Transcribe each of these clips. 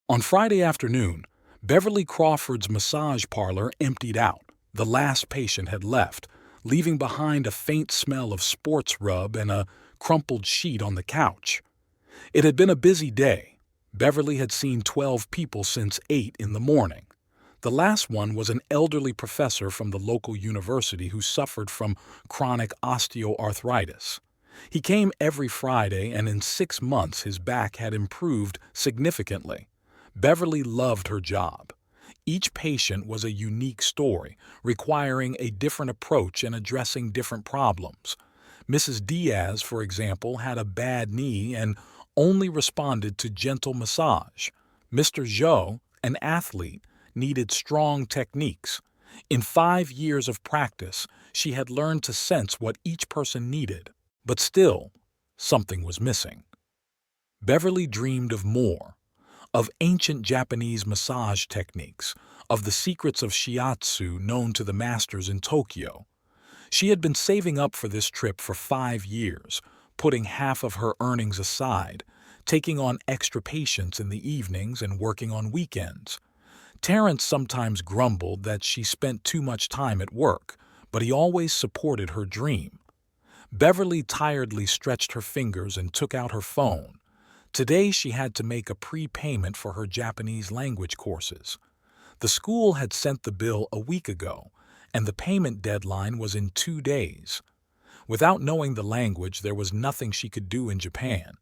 On Friday afternoon, Beverly Crawford's massage parlor emptied out. The last patient had left, leaving behind a faint smell of sports rub and a crumpled sheet on the couch. It had been a busy day. Beverly had seen 12 people since 8 in the morning. The last one was an elderly professor from the local university who suffered from chronic osteoarthritis. He came every Friday, and in 6 months his back had improved significantly. Beverly loved her job. Each patient was a unique story, requiring a different approach and addressing different problems. Mrs. Diaz, for example, had a bad knee and only responded to gentle massage. Mr. Zhou, an athlete, needed strong techniques. In 5 years of practice, she had learned to sense what each person needed. But still, something was missing. Beverly dreamed of more, of ancient Japanese massage techniques, of the secrets of shiatsu known to the masters in Tokyo. She had been saving up for this trip for 5 years, putting half of her earnings aside, taking on extra patients in the evenings and working on weekends. Terrence sometimes grumbled that she spent too much time at work, but he always supported her dream. Beverly tiredly stretched her fingers and took out her phone. Today she had to make a prepayment for her Japanese language courses. The school had sent the bill a week ago, and the payment deadline was in 2 days. Without knowing the language, there was nothing she could do in Japan.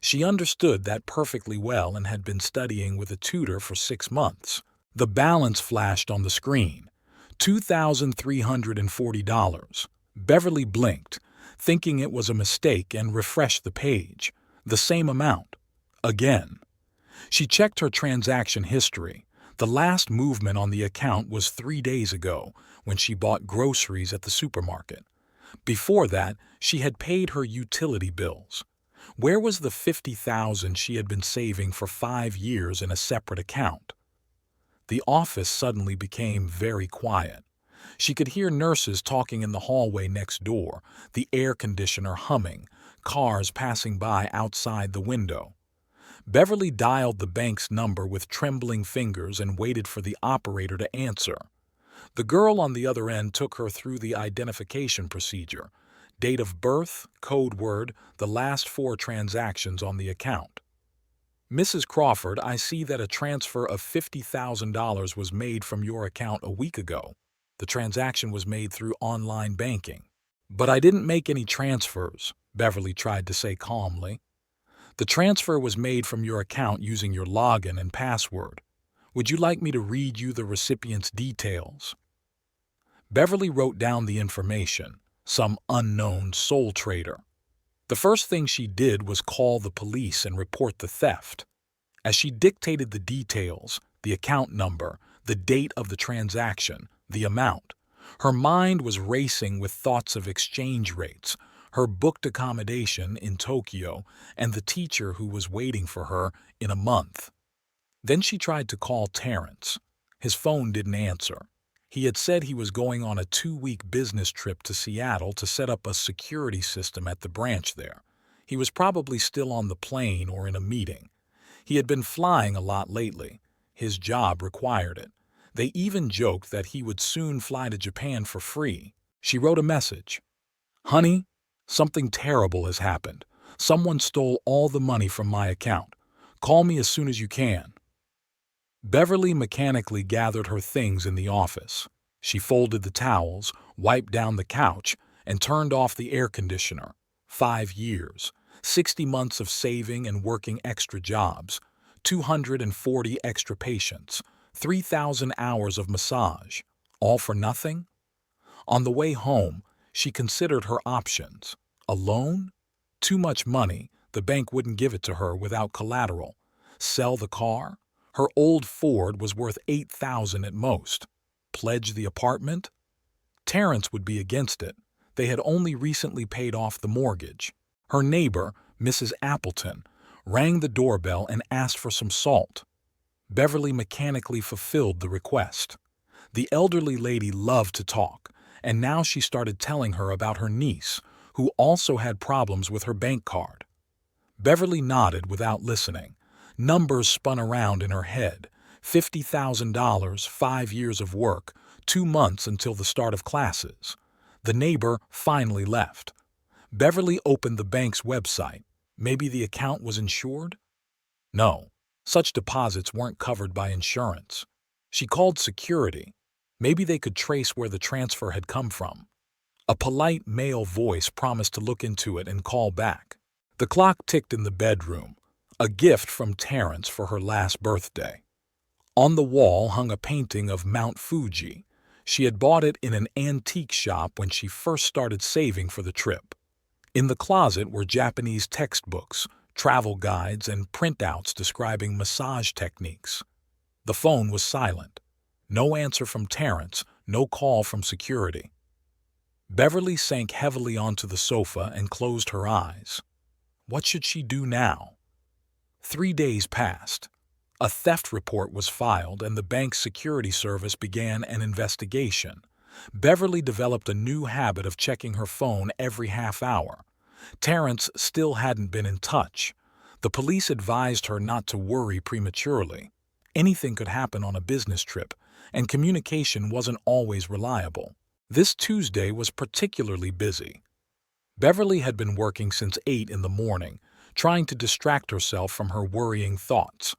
She understood that perfectly well and had been studying with a tutor for 6 months. The balance flashed on the screen, $2,340. Beverly blinked, thinking it was a mistake, and refreshed the page. The same amount. Again. She checked her transaction history. The last movement on the account was 3 days ago, when she bought groceries at the supermarket. Before that, she had paid her utility bills. Where was the $50,000 she had been saving for 5 years in a separate account? The office suddenly became very quiet. She could hear nurses talking in the hallway next door, the air conditioner humming, cars passing by outside the window. Beverly dialed the bank's number with trembling fingers and waited for the operator to answer. The girl on the other end took her through the identification procedure: date of birth, code word, the last 4 transactions on the account. Mrs. Crawford, I see that a transfer of $50,000 was made from your account a week ago. The transaction was made through online banking. But I didn't make any transfers, Beverly tried to say calmly. The transfer was made from your account using your login and password. Would you like me to read you the recipient's details? Beverly wrote down the information: some unknown soul trader. The first thing she did was call the police and report the theft. As she dictated the details, the account number, the date of the transaction, the amount, her mind was racing with thoughts of exchange rates, her booked accommodation in Tokyo, and the teacher who was waiting for her in a month. Then she tried to call Terrence. His phone didn't answer. He had said he was going on a 2-week business trip to Seattle to set up a security system at the branch there. He was probably still on the plane or in a meeting. He had been flying a lot lately. His job required it. They even joked that he would soon fly to Japan for free. She wrote a message. Honey, something terrible has happened. Someone stole all the money from my account. Call me as soon as you can. Beverly mechanically gathered her things in the office. She folded the towels, wiped down the couch, and turned off the air conditioner. 5 years, 60 months of saving and working extra jobs, 240 extra patients, 3,000 hours of massage, all for nothing? On the way home, she considered her options. A loan? Too much money, the bank wouldn't give it to her without collateral. Sell the car? Her old Ford was worth $8,000 at most. Pledge the apartment? Terrence would be against it. They had only recently paid off the mortgage. Her neighbor, Mrs. Appleton, rang the doorbell and asked for some salt. Beverly mechanically fulfilled the request. The elderly lady loved to talk, and now she started telling her about her niece, who also had problems with her bank card. Beverly nodded without listening. Numbers spun around in her head. $50,000, 5 years of work, 2 months until the start of classes. The neighbor finally left. Beverly opened the bank's website. Maybe the account was insured? No, such deposits weren't covered by insurance. She called security. Maybe they could trace where the transfer had come from. A polite male voice promised to look into it and call back. The clock ticked in the bedroom, a gift from Terrence for her last birthday. On the wall hung a painting of Mount Fuji. She had bought it in an antique shop when she first started saving for the trip. In the closet were Japanese textbooks, travel guides, and printouts describing massage techniques. The phone was silent. No answer from Terrence, no call from security. Beverly sank heavily onto the sofa and closed her eyes. What should she do now? 3 days passed. A theft report was filed and the bank's security service began an investigation. Beverly developed a new habit of checking her phone every half hour. Terrence still hadn't been in touch. The police advised her not to worry prematurely. Anything could happen on a business trip, and communication wasn't always reliable. This Tuesday was particularly busy. Beverly had been working since 8 in the morning, trying to distract herself from her worrying thoughts.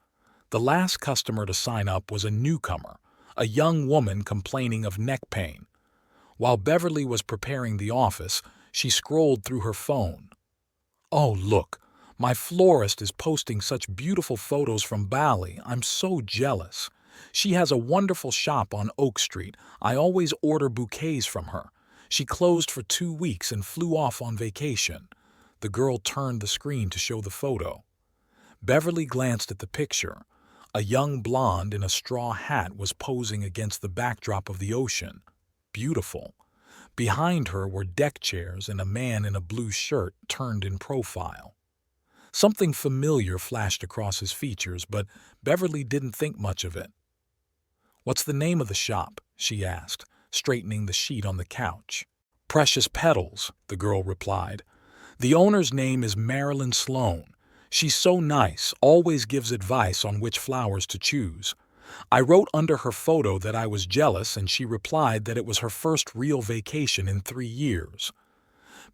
The last customer to sign up was a newcomer, a young woman complaining of neck pain. While Beverly was preparing the office, she scrolled through her phone. "Oh, look, my florist is posting such beautiful photos from Bali. I'm so jealous. She has a wonderful shop on Oak Street. I always order bouquets from her. She closed for 2 weeks and flew off on vacation." The girl turned the screen to show the photo. Beverly glanced at the picture. A young blonde in a straw hat was posing against the backdrop of the ocean. Beautiful. Behind her were deck chairs and a man in a blue shirt turned in profile. Something familiar flashed across his features, but Beverly didn't think much of it. "What's the name of the shop?" she asked, straightening the sheet on the couch. "Precious Petals," the girl replied. "The owner's name is Marilyn Sloan. She's so nice, always gives advice on which flowers to choose. I wrote under her photo that I was jealous, and she replied that it was her first real vacation in 3 years.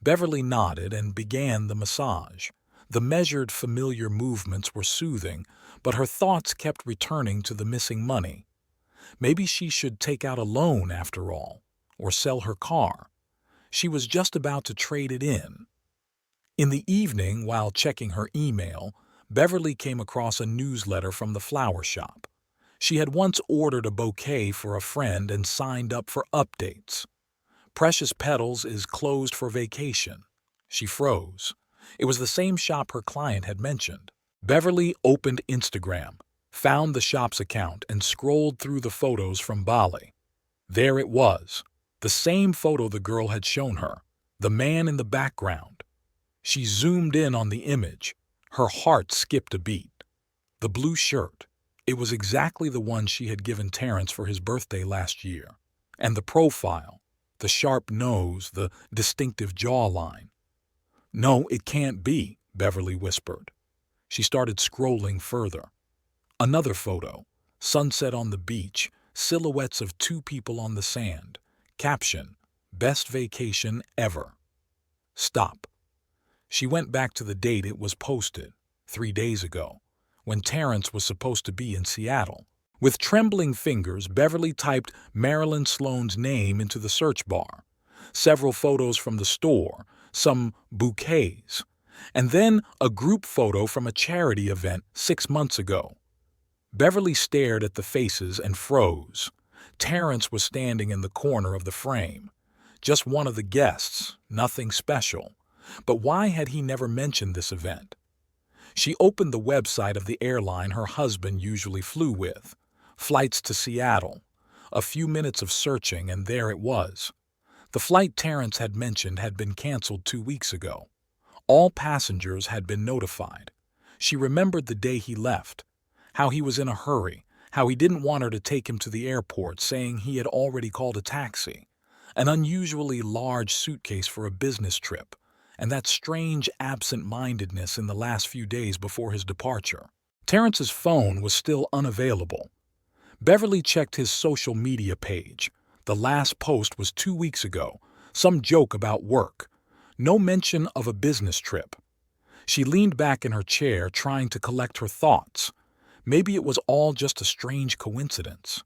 Beverly nodded and began the massage. The measured, familiar movements were soothing, but her thoughts kept returning to the missing money. Maybe she should take out a loan after all, or sell her car. She was just about to trade it in. In the evening, while checking her email, Beverly came across a newsletter from the flower shop. She had once ordered a bouquet for a friend and signed up for updates. "Precious Petals is closed for vacation." She froze. It was the same shop her client had mentioned. Beverly opened Instagram, found the shop's account, and scrolled through the photos from Bali. There it was, the same photo the girl had shown her, the man in the background. She zoomed in on the image. Her heart skipped a beat. The blue shirt. It was exactly the one she had given Terrence for his birthday last year. And the profile, the sharp nose, the distinctive jawline. "No, it can't be," Beverly whispered. She started scrolling further. Another photo, sunset on the beach, silhouettes of 2 people on the sand. Caption, "Best vacation ever." Stop. She went back to the date it was posted, 3 days ago, when Terrence was supposed to be in Seattle. With trembling fingers, Beverly typed Marilyn Sloan's name into the search bar. Several photos from the store, some bouquets, and then a group photo from a charity event 6 months ago. Beverly stared at the faces and froze. Terrence was standing in the corner of the frame. Just one of the guests, nothing special. But why had he never mentioned this event? She opened the website of the airline her husband usually flew with. Flights to Seattle. A few minutes of searching, and there it was. The flight Terrence had mentioned had been canceled 2 weeks ago. All passengers had been notified. She remembered the day he left, how he was in a hurry, how he didn't want her to take him to the airport, saying he had already called a taxi, an unusually large suitcase for a business trip, and that strange absent-mindedness in the last few days before his departure. Terrence's phone was still unavailable. Beverly checked his social media page. The last post was 2 weeks ago, some joke about work. No mention of a business trip. She leaned back in her chair, trying to collect her thoughts. Maybe it was all just a strange coincidence.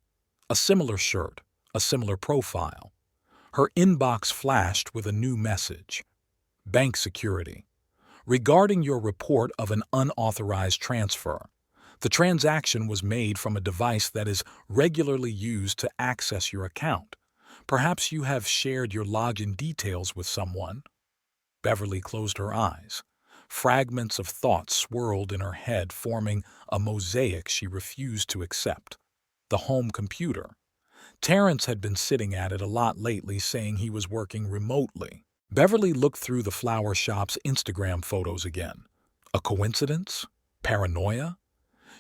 A similar shirt, a similar profile. Her inbox flashed with a new message. Bank security. Regarding your report of an unauthorized transfer. The transaction was made from a device that is regularly used to access your account. Perhaps you have shared your login details with someone. Beverly closed her eyes. Fragments of thoughts swirled in her head, forming a mosaic she refused to accept. The home computer. Terrence had been sitting at it a lot lately, saying he was working remotely. Beverly looked through the flower shop's Instagram photos again. A coincidence? Paranoia?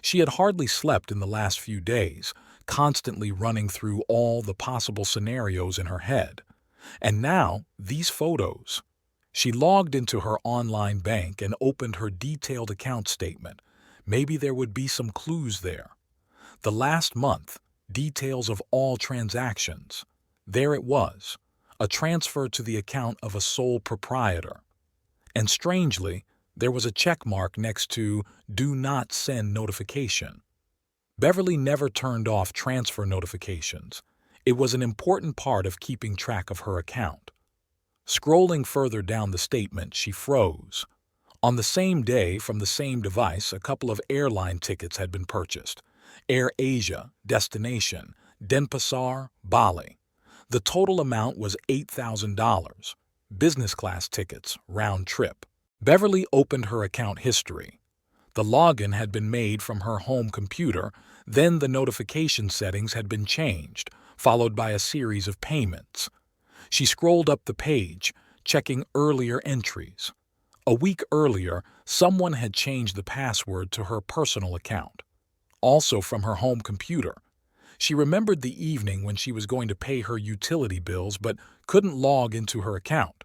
She had hardly slept in the last few days, constantly running through all the possible scenarios in her head. And now, these photos. She logged into her online bank and opened her detailed account statement. Maybe there would be some clues there. The last month, details of all transactions. There it was, a transfer to the account of a sole proprietor. And strangely, there was a check mark next to "Do Not Send Notification." Beverly never turned off transfer notifications. It was an important part of keeping track of her account. Scrolling further down the statement, she froze. On the same day, from the same device, a couple of airline tickets had been purchased. Air Asia, destination, Denpasar, Bali. The total amount was $8,000. Business class tickets, round trip. Beverly opened her account history. The login had been made from her home computer, then the notification settings had been changed, followed by a series of payments. She scrolled up the page, checking earlier entries. A week earlier, someone had changed the password to her personal account, also from her home computer. She remembered the evening when she was going to pay her utility bills but couldn't log into her account.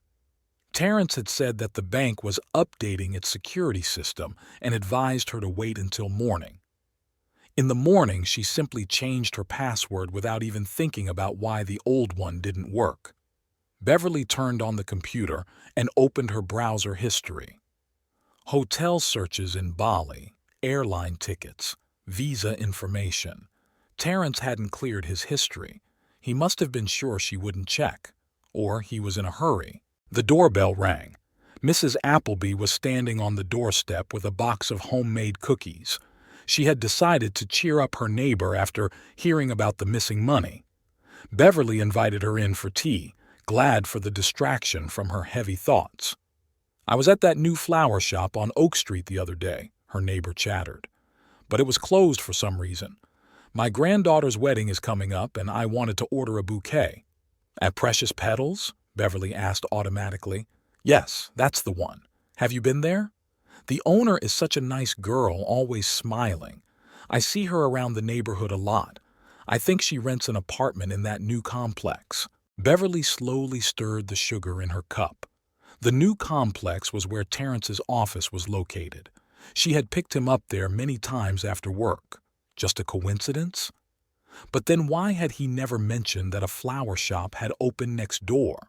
Terrence had said that the bank was updating its security system and advised her to wait until morning. In the morning, she simply changed her password without even thinking about why the old one didn't work. Beverly turned on the computer and opened her browser history. Hotel searches in Bali, airline tickets, visa information. Terrence hadn't cleared his history. He must have been sure she wouldn't check. Or he was in a hurry. The doorbell rang. Mrs. Appleby was standing on the doorstep with a box of homemade cookies. She had decided to cheer up her neighbor after hearing about the missing money. Beverly invited her in for tea, glad for the distraction from her heavy thoughts. "I was at that new flower shop on Oak Street the other day," her neighbor chattered. "But it was closed for some reason. My granddaughter's wedding is coming up and I wanted to order a bouquet." "At Precious Petals?" Beverly asked automatically. "Yes, that's the one. Have you been there? The owner is such a nice girl, always smiling. I see her around the neighborhood a lot. I think she rents an apartment in that new complex." Beverly slowly stirred the sugar in her cup. The new complex was where Terrence's office was located. She had picked him up there many times after work. Just a coincidence? But then why had he never mentioned that a flower shop had opened next door?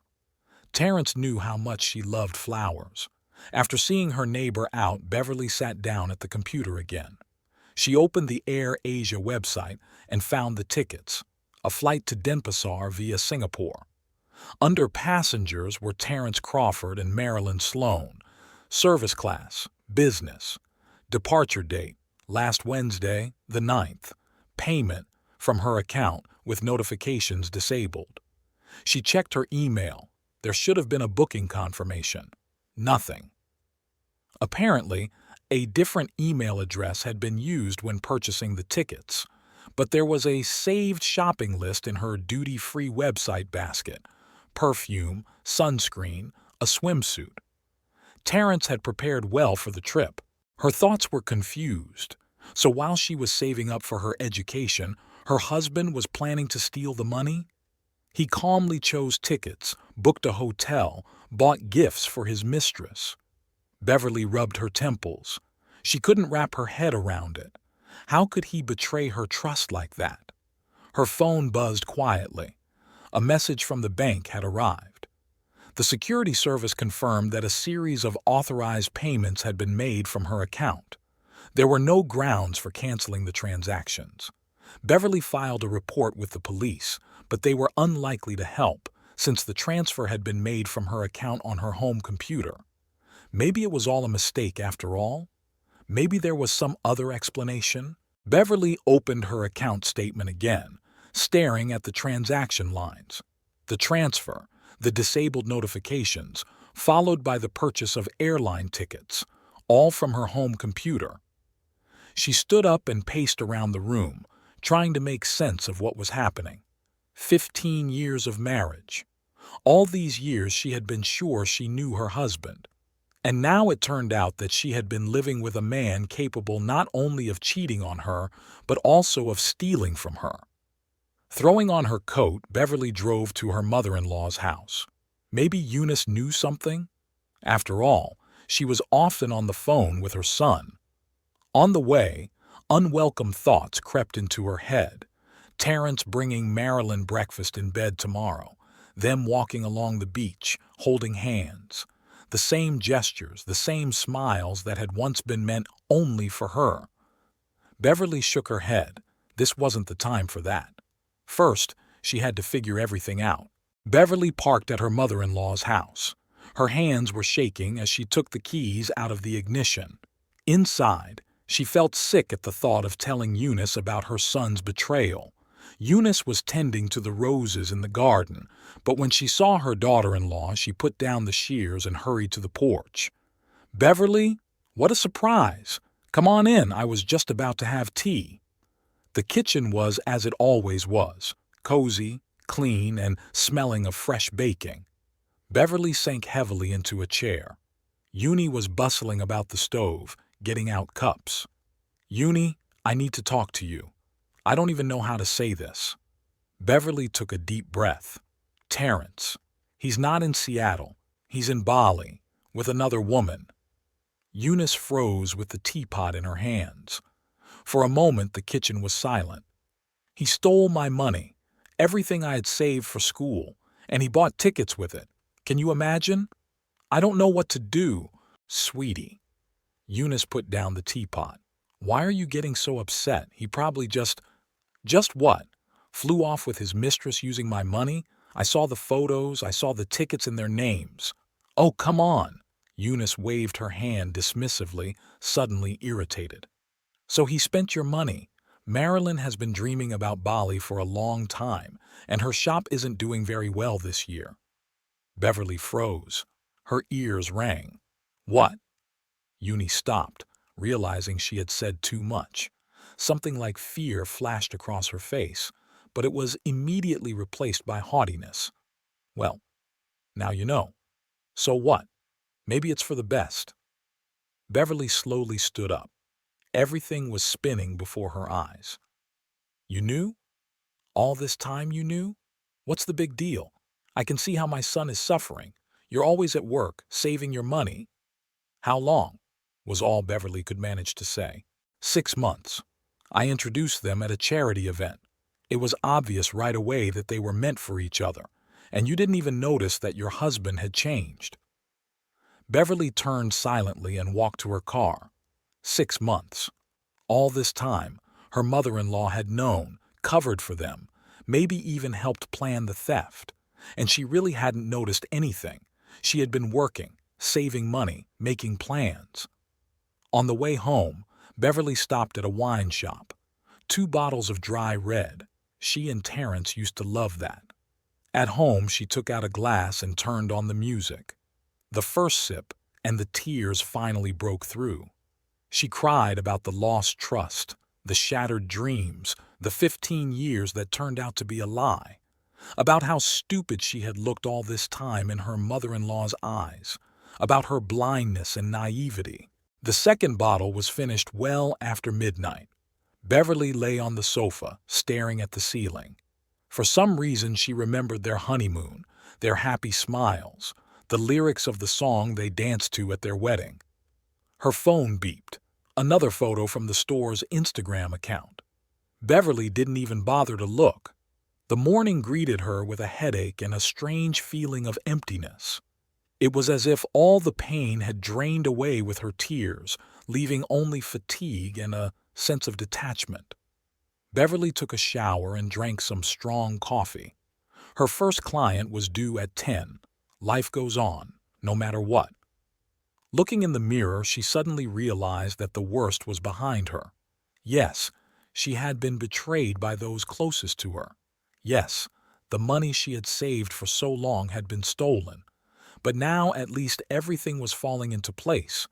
Terrence knew how much she loved flowers. After seeing her neighbor out, Beverly sat down at the computer again. She opened the Air Asia website and found the tickets. A flight to Denpasar via Singapore. Under passengers were Terrence Crawford and Marilyn Sloan. Service class, business. Departure date, last Wednesday, the 9th. Payment, from her account, with notifications disabled. She checked her email. There should have been a booking confirmation. Nothing. Apparently, a different email address had been used when purchasing the tickets. But there was a saved shopping list in her duty-free website basket. Perfume, sunscreen, a swimsuit. Terrence had prepared well for the trip. Her thoughts were confused. So while she was saving up for her education, her husband was planning to steal the money? He calmly chose tickets, booked a hotel, bought gifts for his mistress. Beverly rubbed her temples. She couldn't wrap her head around it. How could he betray her trust like that? Her phone buzzed quietly. A message from the bank had arrived. The security service confirmed that a series of authorized payments had been made from her account. There were no grounds for canceling the transactions. Beverly filed a report with the police, but they were unlikely to help since the transfer had been made from her account on her home computer. Maybe it was all a mistake after all? Maybe there was some other explanation? Beverly opened her account statement again, staring at the transaction lines. The transfer, the disabled notifications, followed by the purchase of airline tickets, all from her home computer. She stood up and paced around the room, trying to make sense of what was happening. 15 years of marriage. All these years she had been sure she knew her husband. And now it turned out that she had been living with a man capable not only of cheating on her, but also of stealing from her. Throwing on her coat, Beverly drove to her mother-in-law's house. Maybe Eunice knew something? After all, she was often on the phone with her son. On the way, unwelcome thoughts crept into her head. Terrence bringing Marilyn breakfast in bed tomorrow, them walking along the beach, holding hands. The same gestures, the same smiles that had once been meant only for her. Beverly shook her head. This wasn't the time for that. First, she had to figure everything out. Beverly parked at her mother-in-law's house. Her hands were shaking as she took the keys out of the ignition. Inside, she felt sick at the thought of telling Eunice about her son's betrayal. Eunice was tending to the roses in the garden, but when she saw her daughter-in-law, she put down the shears and hurried to the porch. "Beverly, what a surprise! Come on in, I was just about to have tea." The kitchen was as it always was, cozy, clean, and smelling of fresh baking. Beverly sank heavily into a chair. Uni was bustling about the stove, getting out cups. "Uni, I need to talk to you. I don't even know how to say this." Beverly took a deep breath. "Terrence. He's not in Seattle. He's in Bali, with another woman." Eunice froze with the teapot in her hands. For a moment, the kitchen was silent. "He stole my money, everything I had saved for school, and he bought tickets with it. Can you imagine? I don't know what to do." "Sweetie." Eunice put down the teapot. "Why are you getting so upset? He probably just what? Flew off with his mistress using my money? I saw the photos, I saw the tickets and their names." "Oh, come on." Eunice waved her hand dismissively, suddenly irritated. "So he spent your money. Marilyn has been dreaming about Bali for a long time, and her shop isn't doing very well this year." Beverly froze. Her ears rang. "What?" Uni stopped, realizing she had said too much. Something like fear flashed across her face, but it was immediately replaced by haughtiness. "Well, now you know. So what? Maybe it's for the best." Beverly slowly stood up. Everything was spinning before her eyes. "You knew? All this time you knew? What's the big deal? I can see how my son is suffering. You're always at work, saving your money." "How long?" was all Beverly could manage to say. 6 months. I introduced them at a charity event. It was obvious right away that they were meant for each other, and you didn't even notice that your husband had changed." Beverly turned silently and walked to her car. 6 months. All this time, her mother-in-law had known, covered for them, maybe even helped plan the theft. And she really hadn't noticed anything. She had been working, saving money, making plans. On the way home, Beverly stopped at a wine shop. 2 bottles of dry red. She and Terrence used to love that. At home, she took out a glass and turned on the music. The first sip, and the tears finally broke through. She cried about the lost trust, the shattered dreams, the 15 years that turned out to be a lie. About how stupid she had looked all this time in her mother-in-law's eyes. About her blindness and naivety. The second bottle was finished well after midnight. Beverly lay on the sofa, staring at the ceiling. For some reason, she remembered their honeymoon, their happy smiles, the lyrics of the song they danced to at their wedding. Her phone beeped. Another photo from the store's Instagram account. Beverly didn't even bother to look. The morning greeted her with a headache and a strange feeling of emptiness. It was as if all the pain had drained away with her tears, leaving only fatigue and a sense of detachment. Beverly took a shower and drank some strong coffee. Her first client was due at 10. Life goes on, no matter what. Looking in the mirror, she suddenly realized that the worst was behind her. Yes, she had been betrayed by those closest to her. Yes, the money she had saved for so long had been stolen. But now at least everything was falling into place.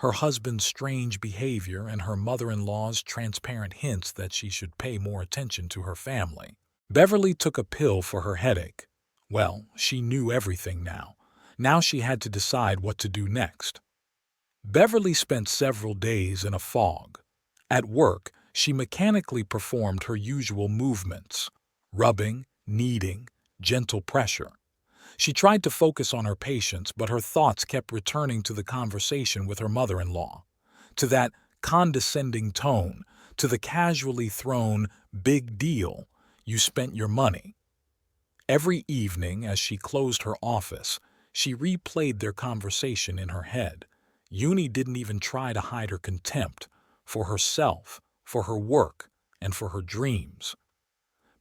Her husband's strange behavior and her mother-in-law's transparent hints that she should pay more attention to her family. Beverly took a pill for her headache. Well, she knew everything now. Now she had to decide what to do next. Beverly spent several days in a fog. At work, she mechanically performed her usual movements: rubbing, kneading, gentle pressure. She tried to focus on her patients, but her thoughts kept returning to the conversation with her mother-in-law, to that condescending tone, to the casually thrown "big deal, you spent your money." Every evening, as she closed her office, she replayed their conversation in her head. Uni didn't even try to hide her contempt for herself, for her work, and for her dreams.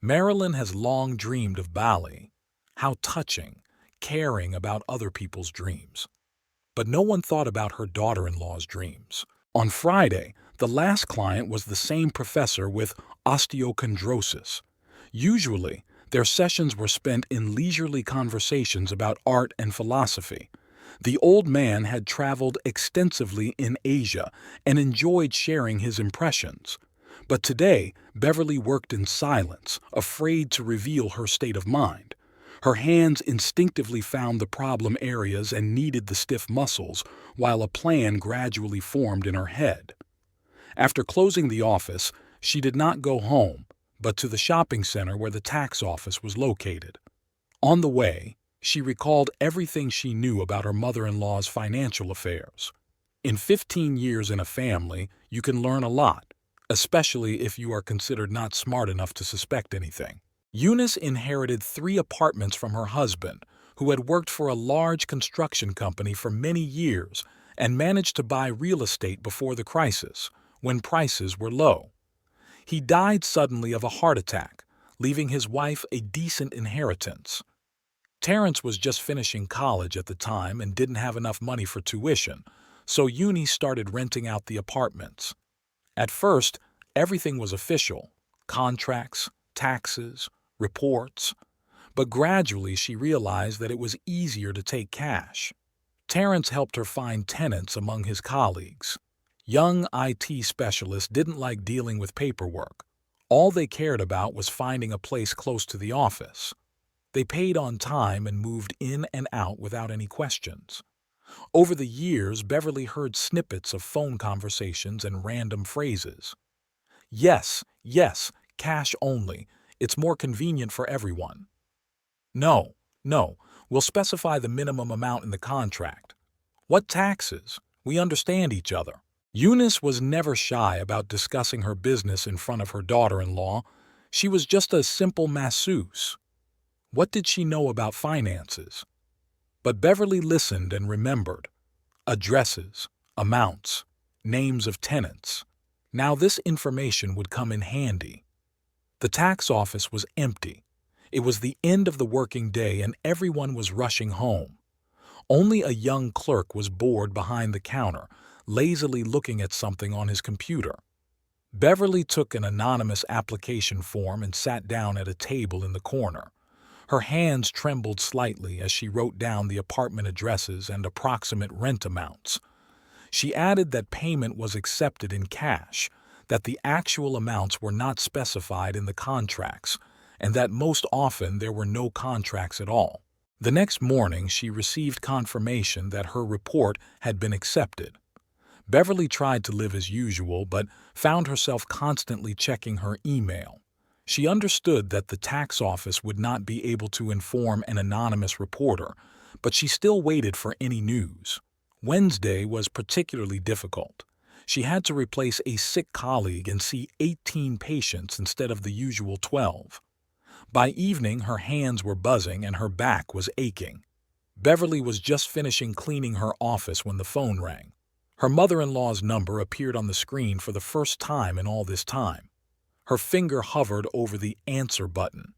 Marilyn has long dreamed of Bali. How touching, caring about other people's dreams. But no one thought about her daughter-in-law's dreams. On Friday, the last client was the same professor with osteochondrosis. Usually, their sessions were spent in leisurely conversations about art and philosophy. The old man had traveled extensively in Asia and enjoyed sharing his impressions. But today, Beverly worked in silence, afraid to reveal her state of mind. Her hands instinctively found the problem areas and kneaded the stiff muscles, while a plan gradually formed in her head. After closing the office, she did not go home, but to the shopping center where the tax office was located. On the way, she recalled everything she knew about her mother-in-law's financial affairs. In 15 years in a family, you can learn a lot, especially if you are considered not smart enough to suspect anything. Eunice inherited 3 apartments from her husband, who had worked for a large construction company for many years and managed to buy real estate before the crisis, when prices were low. He died suddenly of a heart attack, leaving his wife a decent inheritance. Terrence was just finishing college at the time and didn't have enough money for tuition, so Eunice started renting out the apartments. At first, everything was official: contracts, taxes, reports. But gradually she realized that it was easier to take cash. Terrence helped her find tenants among his colleagues. Young IT specialists didn't like dealing with paperwork. All they cared about was finding a place close to the office. They paid on time and moved in and out without any questions. Over the years, Beverly heard snippets of phone conversations and random phrases. Yes, yes, cash only. It's more convenient for everyone. No, no, we'll specify the minimum amount in the contract. What taxes? We understand each other. Eunice was never shy about discussing her business in front of her daughter-in-law. She was just a simple masseuse. What did she know about finances? But Beverly listened and remembered. Addresses, amounts, names of tenants. Now this information would come in handy. The tax office was empty. It was the end of the working day and everyone was rushing home. Only a young clerk was bored behind the counter, lazily looking at something on his computer. Beverly took an anonymous application form and sat down at a table in the corner. Her hands trembled slightly as she wrote down the apartment addresses and approximate rent amounts. She added that payment was accepted in cash, that the actual amounts were not specified in the contracts, and that most often there were no contracts at all. The next morning, she received confirmation that her report had been accepted. Beverly tried to live as usual, but found herself constantly checking her email. She understood that the tax office would not be able to inform an anonymous reporter, but she still waited for any news. Wednesday was particularly difficult. She had to replace a sick colleague and see 18 patients instead of the usual 12. By evening, her hands were buzzing and her back was aching. Beverly was just finishing cleaning her office when the phone rang. Her mother-in-law's number appeared on the screen for the first time in all this time. Her finger hovered over the answer button.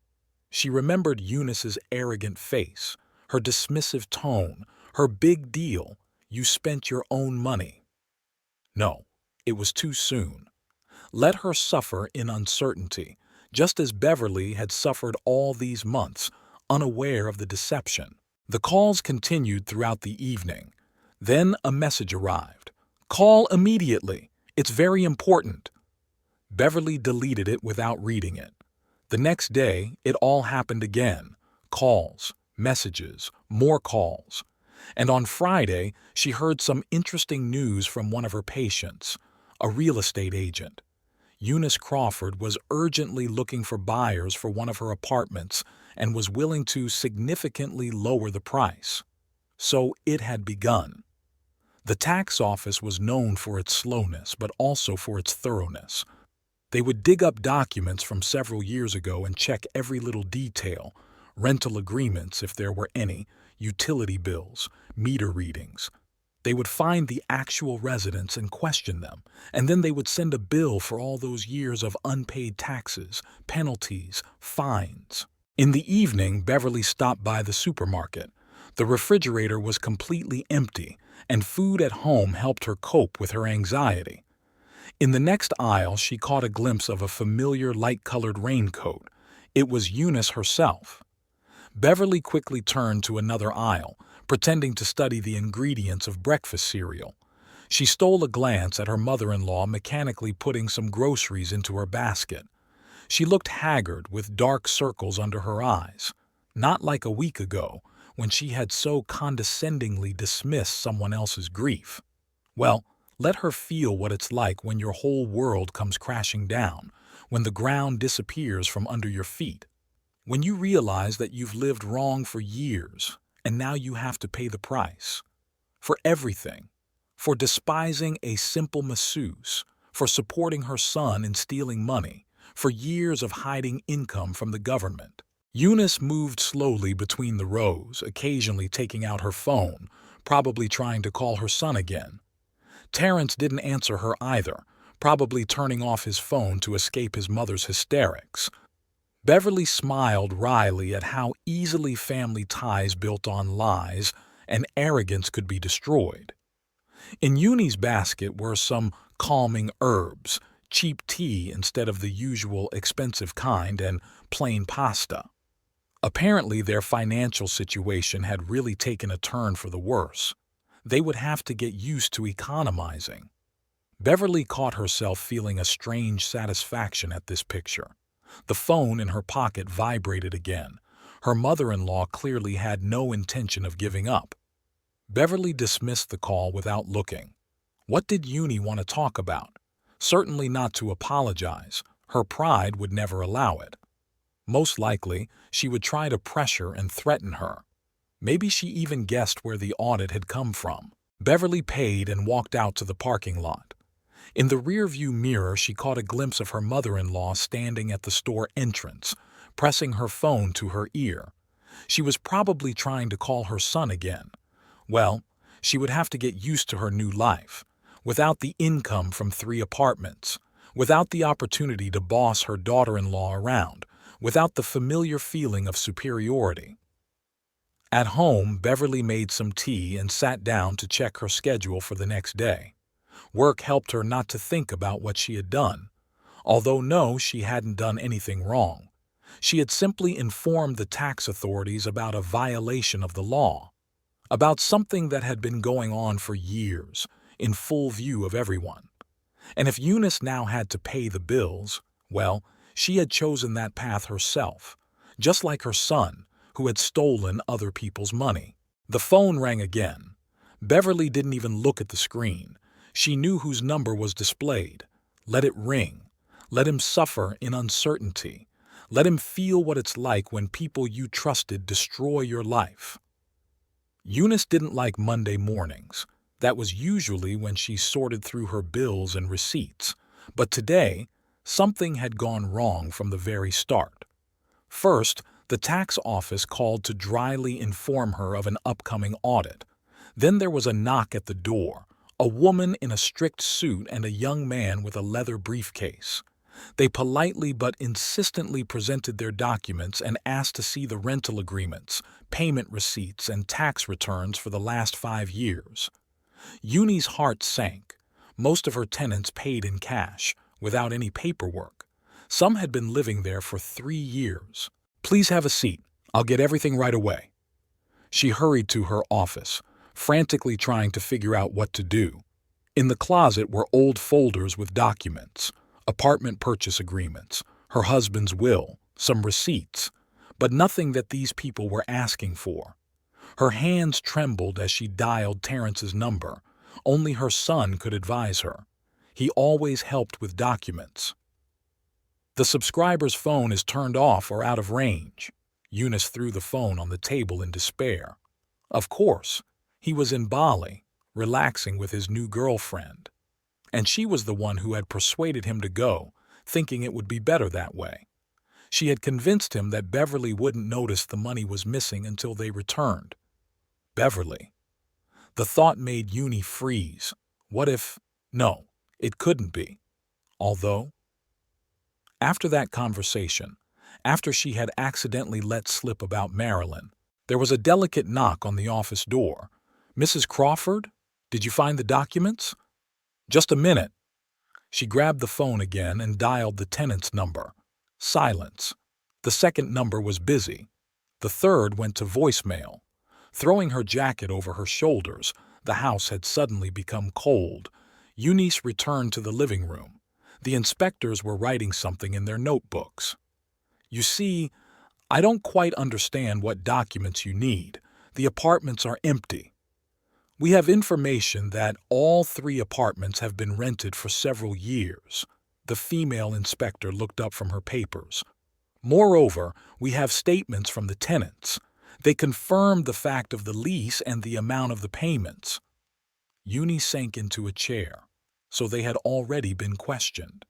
She remembered Eunice's arrogant face, her dismissive tone, her big deal, "You spent your own money." No, it was too soon. Let her suffer in uncertainty, just as Beverly had suffered all these months, unaware of the deception. The calls continued throughout the evening. Then a message arrived. "Call immediately. It's very important." Beverly deleted it without reading it. The next day, it all happened again. Calls, messages, more calls. And on Friday, she heard some interesting news from one of her patients, a real estate agent. Eunice Crawford was urgently looking for buyers for one of her apartments and was willing to significantly lower the price. So it had begun. The tax office was known for its slowness, but also for its thoroughness. They would dig up documents from several years ago and check every little detail, rental agreements if there were any, utility bills, meter readings. They would find the actual residents and question them, and then they would send a bill for all those years of unpaid taxes, penalties, fines. In the evening, Beverly stopped by the supermarket. The refrigerator was completely empty, and food at home helped her cope with her anxiety. In the next aisle, she caught a glimpse of a familiar light-colored raincoat. It was Eunice herself. Beverly quickly turned to another aisle, pretending to study the ingredients of breakfast cereal. She stole a glance at her mother-in-law mechanically putting some groceries into her basket. She looked haggard with dark circles under her eyes, not like a week ago when she had so condescendingly dismissed someone else's grief. Well, let her feel what it's like when your whole world comes crashing down, when the ground disappears from under your feet, when you realize that you've lived wrong for years and now you have to pay the price. For everything. For despising a simple masseuse, for supporting her son in stealing money, for years of hiding income from the government. Eunice moved slowly between the rows, occasionally taking out her phone, probably trying to call her son again. Terrence didn't answer her either, probably turning off his phone to escape his mother's hysterics. Beverly smiled wryly at how easily family ties built on lies and arrogance could be destroyed. In Uni's basket were some calming herbs, cheap tea instead of the usual expensive kind, and plain pasta. Apparently, their financial situation had really taken a turn for the worse. They would have to get used to economizing. Beverly caught herself feeling a strange satisfaction at this picture. The phone in her pocket vibrated again. Her mother-in-law clearly had no intention of giving up. Beverly dismissed the call without looking. What did Uni want to talk about? Certainly not to apologize. Her pride would never allow it. Most likely, she would try to pressure and threaten her. Maybe she even guessed where the audit had come from. Beverly paid and walked out to the parking lot. In the rearview mirror, she caught a glimpse of her mother-in-law standing at the store entrance, pressing her phone to her ear. She was probably trying to call her son again. Well, she would have to get used to her new life, without the income from 3 apartments, without the opportunity to boss her daughter-in-law around, without the familiar feeling of superiority. At home, Beverly made some tea and sat down to check her schedule for the next day. Work helped her not to think about what she had done. Although no, she hadn't done anything wrong. She had simply informed the tax authorities about a violation of the law, about something that had been going on for years, in full view of everyone. And if Eunice now had to pay the bills, well, she had chosen that path herself, just like her son, who had stolen other people's money. The phone rang again. Beverly didn't even look at the screen. She knew whose number was displayed. Let it ring. Let him suffer in uncertainty. Let him feel what it's like when people you trusted destroy your life. Eunice didn't like Monday mornings. That was usually when she sorted through her bills and receipts. But today, something had gone wrong from the very start. First, the tax office called to dryly inform her of an upcoming audit. Then there was a knock at the door, a woman in a strict suit and a young man with a leather briefcase. They politely but insistently presented their documents and asked to see the rental agreements, payment receipts, and tax returns for the last 5 years. Uni's heart sank. Most of her tenants paid in cash, without any paperwork. Some had been living there for 3 years. "Please have a seat. I'll get everything right away." She hurried to her office, frantically trying to figure out what to do. In the closet were old folders with documents, apartment purchase agreements, her husband's will, some receipts, but nothing that these people were asking for. Her hands trembled as she dialed Terrence's number. Only her son could advise her. He always helped with documents. "The subscriber's phone is turned off or out of range." Eunice threw the phone on the table in despair. Of course, he was in Bali, relaxing with his new girlfriend. And she was the one who had persuaded him to go, thinking it would be better that way. She had convinced him that Beverly wouldn't notice the money was missing until they returned. Beverly. The thought made Uni freeze. What if... No, it couldn't be. Although... After that conversation, after she had accidentally let slip about Marilyn, there was a delicate knock on the office door. "Mrs. Crawford, did you find the documents?" "Just a minute." She grabbed the phone again and dialed the tenant's number. Silence. The second number was busy. The third went to voicemail. Throwing her jacket over her shoulders, the house had suddenly become cold. Eunice returned to the living room. The inspectors were writing something in their notebooks. "You see, I don't quite understand what documents you need. The apartments are empty. We have information that all 3 apartments have been rented for several years." The female inspector looked up from her papers. "Moreover, we have statements from the tenants. They confirmed the fact of the lease and the amount of the payments." Uni sank into a chair. So they had already been questioned.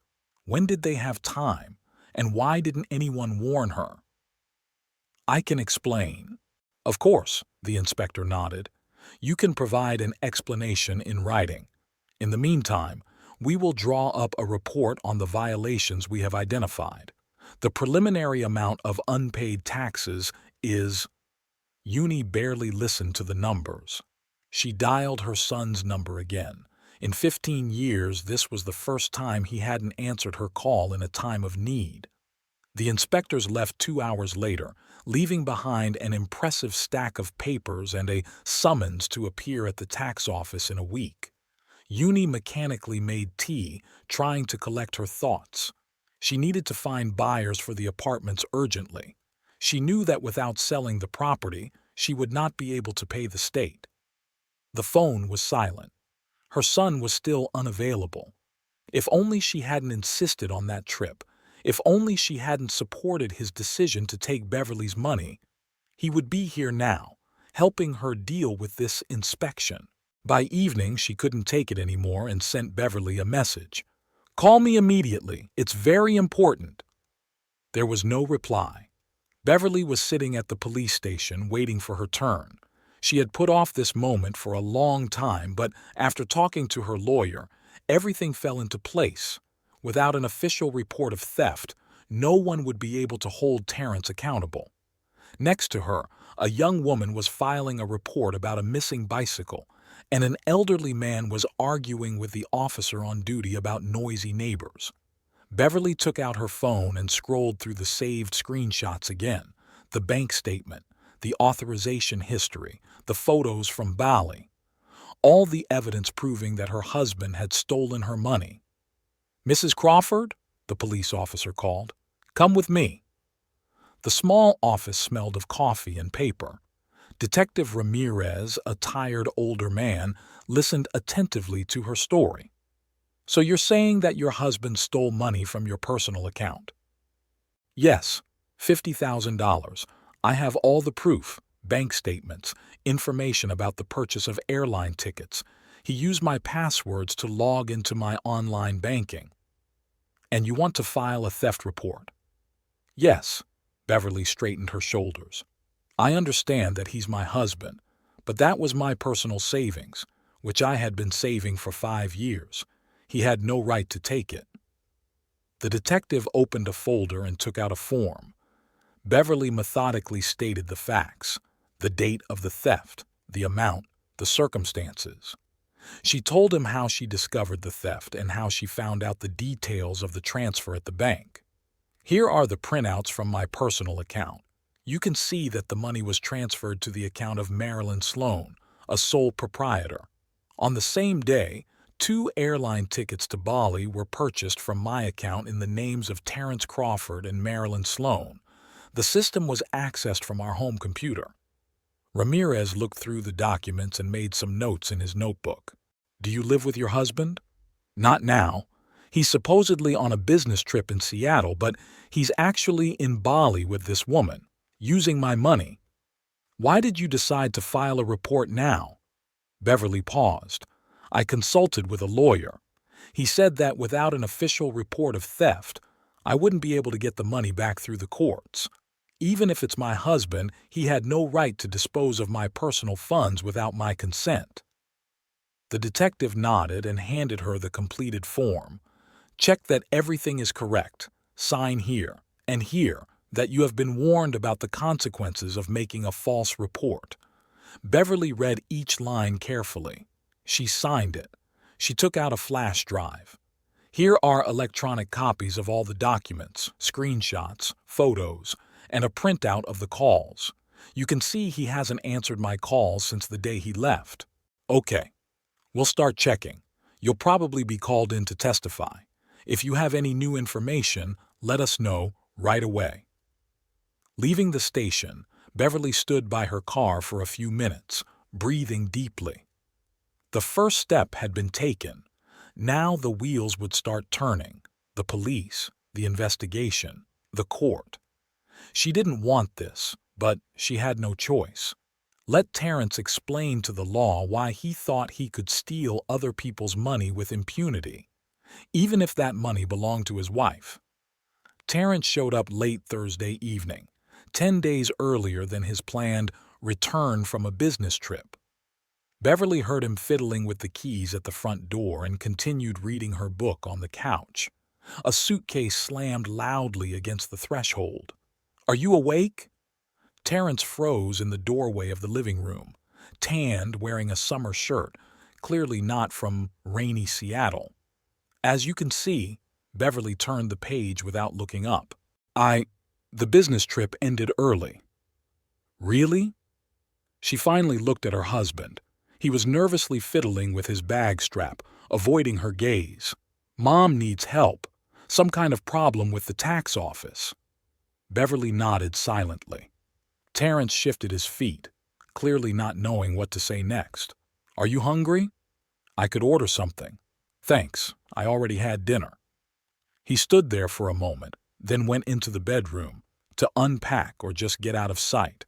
When did they have time? And why didn't anyone warn her? "I can explain." "Of course," the inspector nodded. "You can provide an explanation in writing. In the meantime, we will draw up a report on the violations we have identified. The preliminary amount of unpaid taxes is..." Uni barely listened to the numbers. She dialed her son's number again. In 15 years, this was the first time he hadn't answered her call in a time of need. The inspectors left 2 hours later, leaving behind an impressive stack of papers and a summons to appear at the tax office in a week. Uni mechanically made tea, trying to collect her thoughts. She needed to find buyers for the apartments urgently. She knew that without selling the property, she would not be able to pay the state. The phone was silent. Her son was still unavailable. If only she hadn't insisted on that trip, if only she hadn't supported his decision to take Beverly's money, he would be here now, helping her deal with this inspection. By evening, she couldn't take it anymore and sent Beverly a message. "Call me immediately. It's very important." There was no reply. Beverly was sitting at the police station waiting for her turn. She had put off this moment for a long time, but after talking to her lawyer, everything fell into place. Without an official report of theft, no one would be able to hold Terrence accountable. Next to her, a young woman was filing a report about a missing bicycle, and an elderly man was arguing with the officer on duty about noisy neighbors. Beverly took out her phone and scrolled through the saved screenshots again, the bank statement, the authorization history, the photos from Bali, all the evidence proving that her husband had stolen her money. "Mrs. Crawford," the police officer called, "come with me." The small office smelled of coffee and paper. Detective Ramirez, a tired older man, listened attentively to her story. "So you're saying that your husband stole money from your personal account?" "Yes, $50,000. I have all the proof, bank statements, information about the purchase of airline tickets. He used my passwords to log into my online banking. And you want to file a theft report? Yes. Beverly straightened her shoulders. I understand that he's my husband, but that was my personal savings, which I had been saving for 5 years. He had no right to take it. The detective opened a folder and took out a form. Beverly methodically stated the facts, the date of the theft, the amount, the circumstances. She told him how she discovered the theft and how she found out the details of the transfer at the bank. Here are the printouts from my personal account. You can see that the money was transferred to the account of Marilyn Sloan, a sole proprietor. On the same day, 2 airline tickets to Bali were purchased from my account in the names of Terrence Crawford and Marilyn Sloan. The system was accessed from our home computer. Ramirez looked through the documents and made some notes in his notebook. Do you live with your husband? Not now. He's supposedly on a business trip in Seattle, but he's actually in Bali with this woman, using my money. Why did you decide to file a report now? Beverly paused. I consulted with a lawyer. He said that without an official report of theft, I wouldn't be able to get the money back through the courts. Even if it's my husband, he had no right to dispose of my personal funds without my consent. The detective nodded and handed her the completed form. Check that everything is correct. Sign here and here that you have been warned about the consequences of making a false report. Beverly read each line carefully. She signed it. She took out a flash drive. Here are electronic copies of all the documents, screenshots, photos, and a printout of the calls. You can see he hasn't answered my calls since the day he left. Okay, we'll start checking. You'll probably be called in to testify. If you have any new information, let us know right away. Leaving the station, Beverly stood by her car for a few minutes, breathing deeply. The first step had been taken. Now the wheels would start turning. The police, the investigation, the court. She didn't want this, but she had no choice. Let Terrence explain to the law why he thought he could steal other people's money with impunity, even if that money belonged to his wife. Terrence showed up late Thursday evening, 10 days earlier than his planned return from a business trip. Beverly heard him fiddling with the keys at the front door and continued reading her book on the couch. A suitcase slammed loudly against the threshold. Are you awake? Terrence froze in the doorway of the living room, tanned, wearing a summer shirt, clearly not from rainy Seattle. As you can see, Beverly turned the page without looking up. The business trip ended early. Really? She finally looked at her husband. He was nervously fiddling with his bag strap, avoiding her gaze. Mom needs help. Some kind of problem with the tax office. Beverly nodded silently. Terrence shifted his feet, clearly not knowing what to say next. Are you hungry? I could order something. Thanks, I already had dinner. He stood there for a moment, then went into the bedroom to unpack or just get out of sight.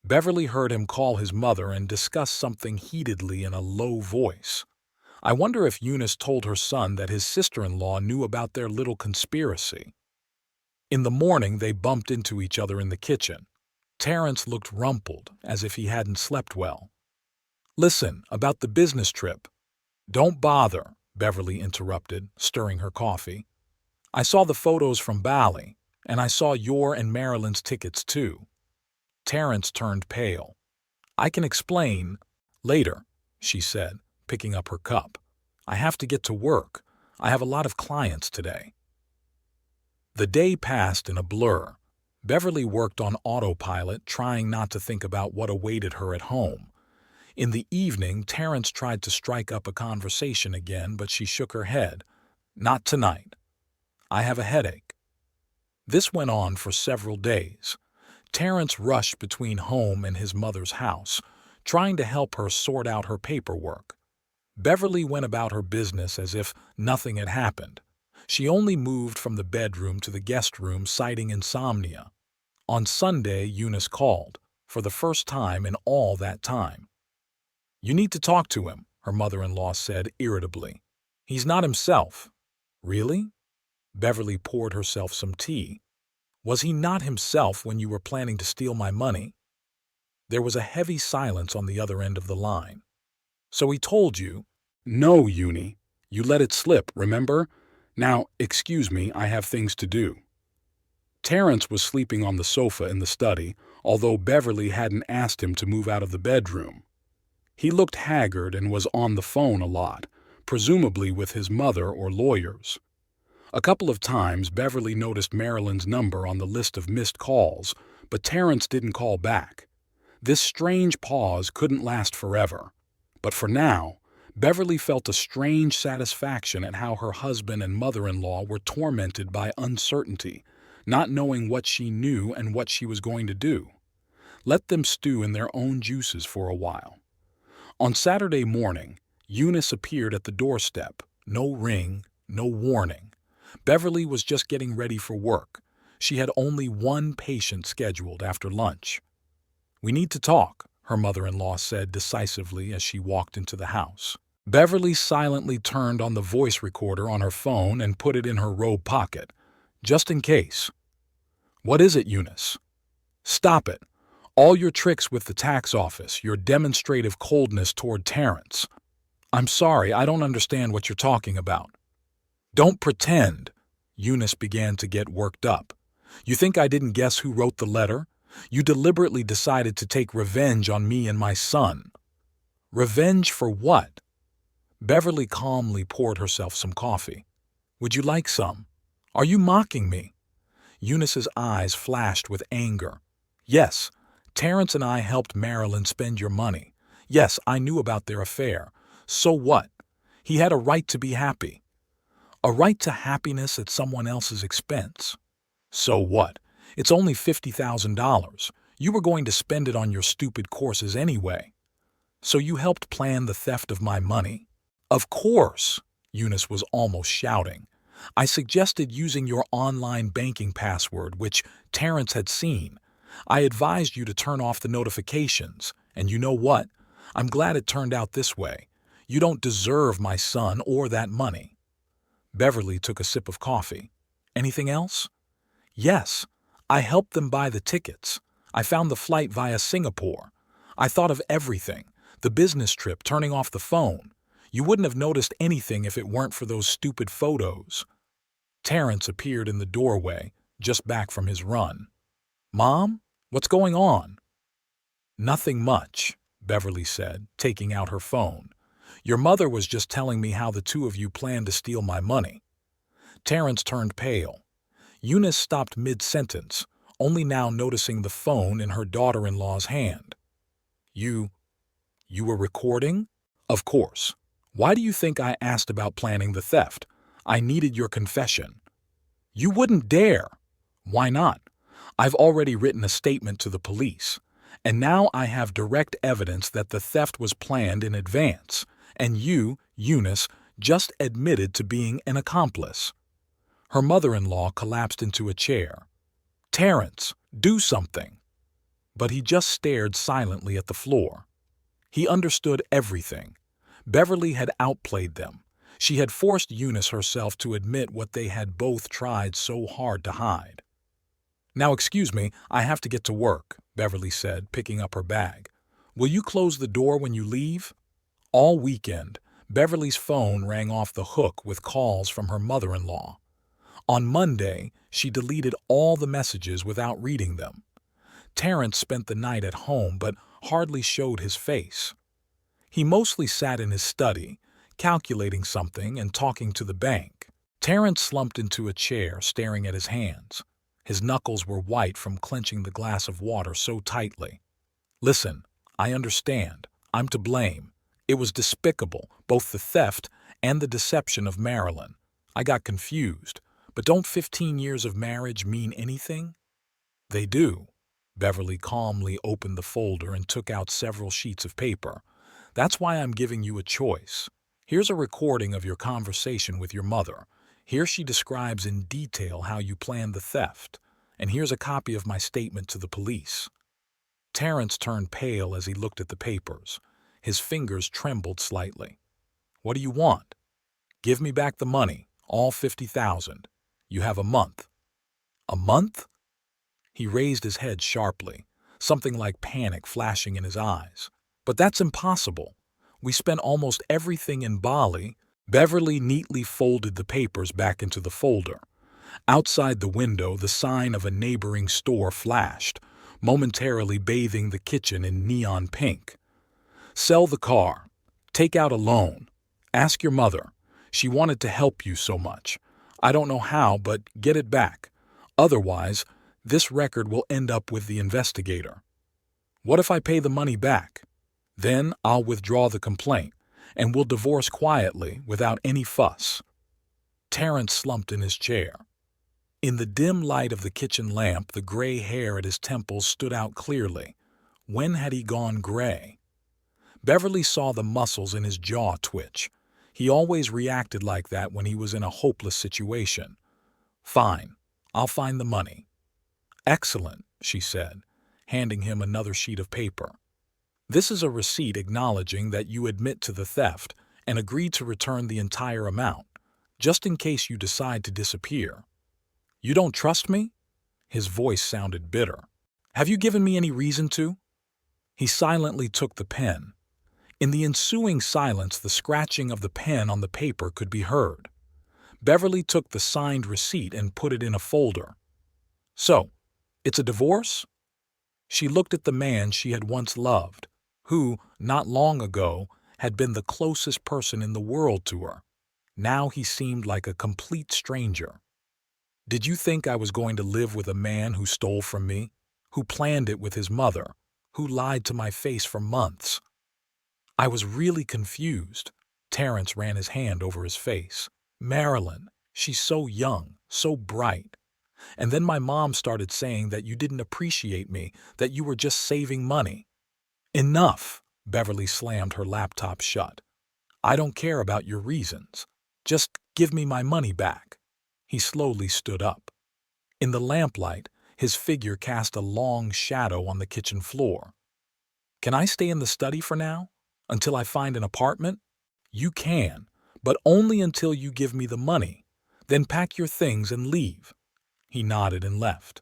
Beverly heard him call his mother and discuss something heatedly in a low voice. I wonder if Eunice told her son that his sister-in-law knew about their little conspiracy. In the morning, they bumped into each other in the kitchen. Terrence looked rumpled, as if he hadn't slept well. Listen, about the business trip. Don't bother, Beverly interrupted, stirring her coffee. I saw the photos from Bali, and I saw your and Marilyn's tickets too. Terrence turned pale. I can explain later, she said, picking up her cup. I have to get to work. I have a lot of clients today. The day passed in a blur. Beverly worked on autopilot, trying not to think about what awaited her at home. In the evening, Terrence tried to strike up a conversation again, but she shook her head. Not tonight. I have a headache. This went on for several days. Terrence rushed between home and his mother's house, trying to help her sort out her paperwork. Beverly went about her business as if nothing had happened. She only moved from the bedroom to the guest room, citing insomnia. On Sunday, Eunice called, for the first time in all that time. You need to talk to him. her mother-in-law said irritably. He's not himself. Really? Beverly poured herself some tea. Was he not himself when you were planning to steal my money? There was a heavy silence on the other end of the line. So he told you? No, Uni. You let it slip, remember? Now, excuse me, I have things to do. Terrence was sleeping on the sofa in the study, although Beverly hadn't asked him to move out of the bedroom. He looked haggard and was on the phone a lot, presumably with his mother or lawyers. A couple of times Beverly noticed Marilyn's number on the list of missed calls, but Terrence didn't call back. This strange pause couldn't last forever. But for now, Beverly felt a strange satisfaction at how her husband and mother-in-law were tormented by uncertainty, not knowing what she knew and what she was going to do. Let them stew in their own juices for a while. On Saturday morning, Eunice appeared at the doorstep. No ring, no warning. Beverly was just getting ready for work. She had only one patient scheduled after lunch. We need to talk, her mother-in-law said decisively as she walked into the house. Beverly silently turned on the voice recorder on her phone and put it in her robe pocket, just in case. What is it, Eunice? Stop it. All your tricks with the tax office, your demonstrative coldness toward Terrence. I'm sorry, I don't understand what you're talking about. Don't pretend. Eunice began to get worked up. You think I didn't guess who wrote the letter? You deliberately decided to take revenge on me and my son. Revenge for what? Beverly calmly poured herself some coffee. Would you like some? Are you mocking me? Eunice's eyes flashed with anger. Yes, Terrence and I helped Marilyn spend your money. Yes, I knew about their affair. So what? He had a right to be happy. A right to happiness at someone else's expense. So what? It's only $50,000. You were going to spend it on your stupid courses anyway. So you helped plan the theft of my money? Of course, Eunice was almost shouting. I suggested using your online banking password, which Terrence had seen. I advised you to turn off the notifications, and you know what? I'm glad it turned out this way. You don't deserve my son or that money. Beverly took a sip of coffee. Anything else? Yes, I helped them buy the tickets. I found the flight via Singapore. I thought of everything. The business trip, turning off the phone. You wouldn't have noticed anything if it weren't for those stupid photos. Terrence appeared in the doorway, just back from his run. Mom, what's going on? Nothing much, Beverly said, taking out her phone. Your mother was just telling me how the two of you planned to steal my money. Terrence turned pale. Eunice stopped mid-sentence, only now noticing the phone in her daughter-in-law's hand. You were recording? Of course. Why do you think I asked about planning the theft? I needed your confession. You wouldn't dare. Why not? I've already written a statement to the police, and now I have direct evidence that the theft was planned in advance, and you, Eunice, just admitted to being an accomplice. Her mother-in-law collapsed into a chair. Terrence, do something. But he just stared silently at the floor. He understood everything. Beverly had outplayed them. She had forced Eunice herself to admit what they had both tried so hard to hide. Now excuse me, I have to get to work, Beverly said, picking up her bag. Will you close the door when you leave? All weekend, Beverly's phone rang off the hook with calls from her mother-in-law. On Monday, she deleted all the messages without reading them. Terrence spent the night at home but hardly showed his face. He mostly sat in his study, calculating something and talking to the bank. Terrence slumped into a chair, staring at his hands. His knuckles were white from clenching the glass of water so tightly. Listen, I understand. I'm to blame. It was despicable, both the theft and the deception of Marilyn. I got confused. But don't 15 years of marriage mean anything? They do. Beverly calmly opened the folder and took out several sheets of paper. That's why I'm giving you a choice. Here's a recording of your conversation with your mother. Here she describes in detail how you planned the theft. And here's a copy of my statement to the police. Terrence turned pale as he looked at the papers. His fingers trembled slightly. "What do you want?" "Give me back the money, all 50,000. You have a month." "A month?" He raised his head sharply, something like panic flashing in his eyes. "But that's impossible. We spent almost everything in Bali." Beverly neatly folded the papers back into the folder. Outside the window, the sign of a neighboring store flashed, momentarily bathing the kitchen in neon pink. "Sell the car. Take out a loan. Ask your mother. She wanted to help you so much. I don't know how, but get it back. Otherwise, this record will end up with the investigator." "What if I pay the money back?" "Then I'll withdraw the complaint, and we'll divorce quietly, without any fuss." Terrence slumped in his chair. In the dim light of the kitchen lamp, the gray hair at his temples stood out clearly. When had he gone gray? Beverly saw the muscles in his jaw twitch. He always reacted like that when he was in a hopeless situation. "Fine, I'll find the money." "Excellent," she said, handing him another sheet of paper. "This is a receipt acknowledging that you admit to the theft and agree to return the entire amount, just in case you decide to disappear." "You don't trust me?" His voice sounded bitter. "Have you given me any reason to?" He silently took the pen. In the ensuing silence, the scratching of the pen on the paper could be heard. Beverly took the signed receipt and put it in a folder. "So, it's a divorce?" She looked at the man she had once loved, who, not long ago, had been the closest person in the world to her. Now he seemed like a complete stranger. "Did you think I was going to live with a man who stole from me, who planned it with his mother, who lied to my face for months?" I was really confused. Terrence ran his hand over his face. "Marilyn, she's so young, so bright. And then my mom started saying that you didn't appreciate me, that you were just saving money." "Enough!" Beverly slammed her laptop shut. "I don't care about your reasons. Just give me my money back." He slowly stood up. In the lamplight, his figure cast a long shadow on the kitchen floor. "Can I stay in the study for now? Until I find an apartment?" "You can, but only until you give me the money. Then pack your things and leave." He nodded and left.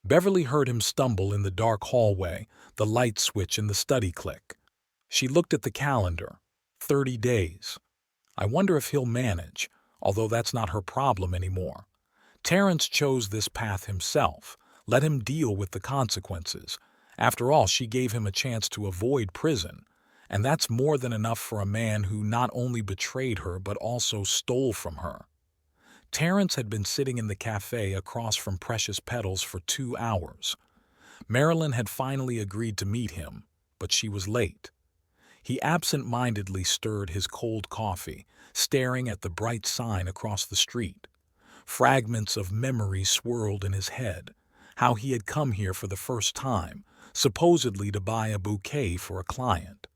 Beverly heard him stumble in the dark hallway, the light switch in the study click. She looked at the calendar. 30 days. I wonder if he'll manage, although that's not her problem anymore. Terrence chose this path himself. Let him deal with the consequences. After all, she gave him a chance to avoid prison, and that's more than enough for a man who not only betrayed her but also stole from her. Terrence had been sitting in the cafe across from Precious Petals for 2 hours. Marilyn had finally agreed to meet him, but she was late. He absent-mindedly stirred his cold coffee, staring at the bright sign across the street. Fragments of memory swirled in his head. How he had come here for the first time, supposedly to buy a bouquet for a client.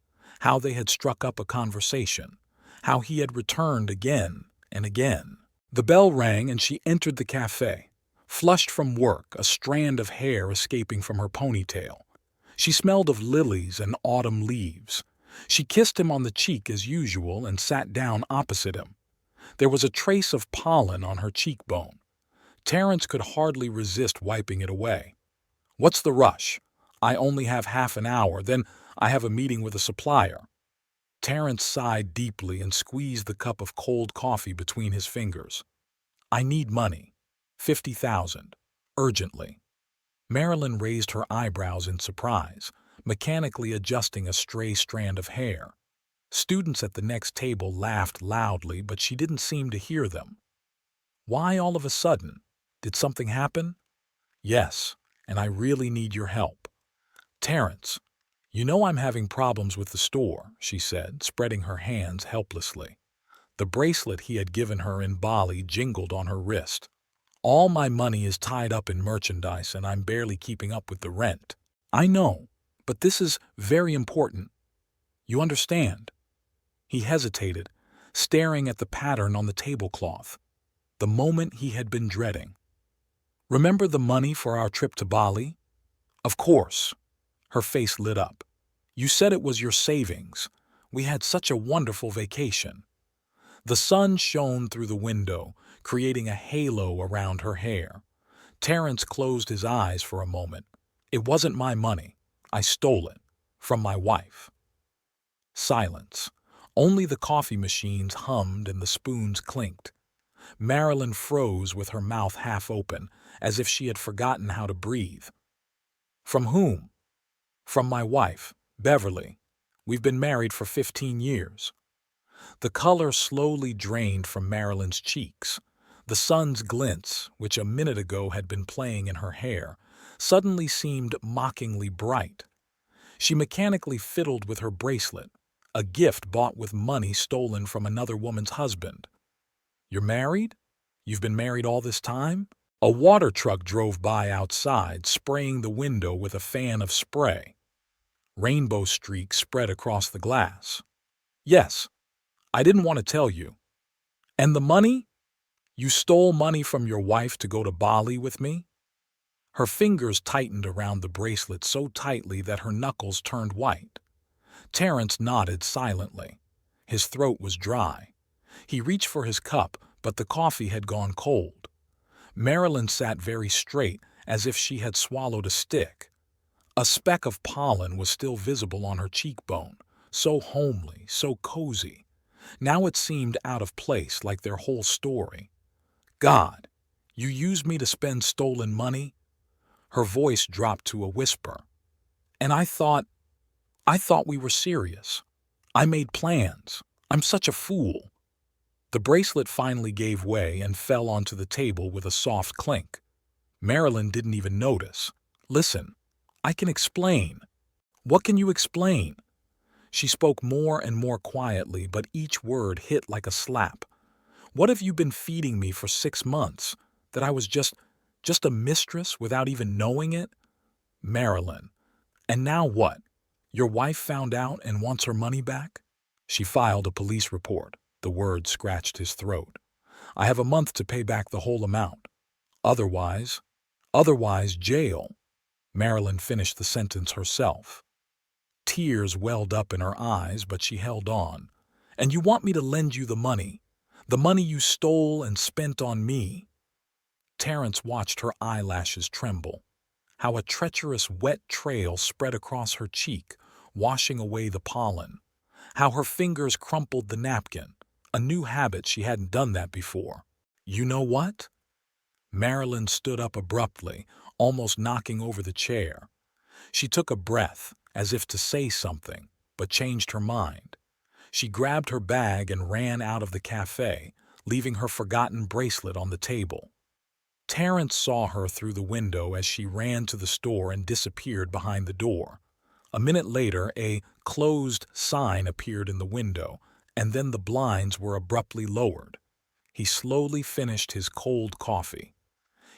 How they had struck up a conversation. How he had returned again and again. The bell rang and she entered the cafe, flushed from work, a strand of hair escaping from her ponytail. She smelled of lilies and autumn leaves. She kissed him on the cheek as usual and sat down opposite him. There was a trace of pollen on her cheekbone. Terrence could hardly resist wiping it away. "What's the rush? I only have half an hour, then I have a meeting with a supplier." Terrence sighed deeply and squeezed the cup of cold coffee between his fingers. "I need money. 50,000. Urgently." Marilyn raised her eyebrows in surprise, mechanically adjusting a stray strand of hair. Students at the next table laughed loudly, but she didn't seem to hear them. "Why all of a sudden? Did something happen?" "Yes, and I really need your help." "Terrence, you know I'm having problems with the store," she said, spreading her hands helplessly. The bracelet he had given her in Bali jingled on her wrist. "All my money is tied up in merchandise and I'm barely keeping up with the rent." "I know, but this is very important. You understand?" He hesitated, staring at the pattern on the tablecloth. The moment he had been dreading. "Remember the money for our trip to Bali?" "Of course." Her face lit up. You said it was your savings. We had such a wonderful vacation." The sun shone through the window, creating a halo around her hair. Terrence closed his eyes for a moment. "It wasn't my money. I stole it. From my wife." Silence. Only the coffee machines hummed and the spoons clinked. Marilyn froze with her mouth half open, as if she had forgotten how to breathe. "From whom?" "From my wife, Beverly. We've been married for 15 years. The color slowly drained from Marilyn's cheeks. The sun's glints, which a minute ago had been playing in her hair, suddenly seemed mockingly bright. She mechanically fiddled with her bracelet, a gift bought with money stolen from another woman's husband. "You're married? You've been married all this time?" A water truck drove by outside, spraying the window with a fan of spray. Rainbow streaks spread across the glass. "Yes. I didn't want to tell you." "And the money? You stole money from your wife to go to Bali with me?" Her fingers tightened around the bracelet so tightly that her knuckles turned white. Terrence nodded silently. His throat was dry. He reached for his cup, but the coffee had gone cold. Marilyn sat very straight, as if she had swallowed a stick. A speck of pollen was still visible on her cheekbone, so homely, so cozy. Now it seemed out of place, like their whole story. "God, you used me to spend stolen money?" Her voice dropped to a whisper. "And I thought we were serious. I made plans. I'm such a fool." The bracelet finally gave way and fell onto the table with a soft clink. Marilyn didn't even notice. "Listen, I can explain." "What can you explain?" She spoke more and more quietly, but each word hit like a slap. "What have you been feeding me for 6 months? That I was just a mistress without even knowing it?" "Marilyn, and now what? Your wife found out and wants her money back?" "She filed a police report." The word scratched his throat. "I have a month to pay back the whole amount. Otherwise jail." Marilyn finished the sentence herself. Tears welled up in her eyes, but she held on. "And you want me to lend you the money you stole and spent on me?" Terrence watched her eyelashes tremble. How a treacherous wet trail spread across her cheek, washing away the pollen. How her fingers crumpled the napkin, a new habit. She hadn't done that before. "You know what?" Marilyn stood up abruptly, almost knocking over the chair. She took a breath, as if to say something, but changed her mind. She grabbed her bag and ran out of the cafe, leaving her forgotten bracelet on the table. Terrence saw her through the window as she ran to the store and disappeared behind the door. A minute later, a "closed" sign appeared in the window, and then the blinds were abruptly lowered. He slowly finished his cold coffee.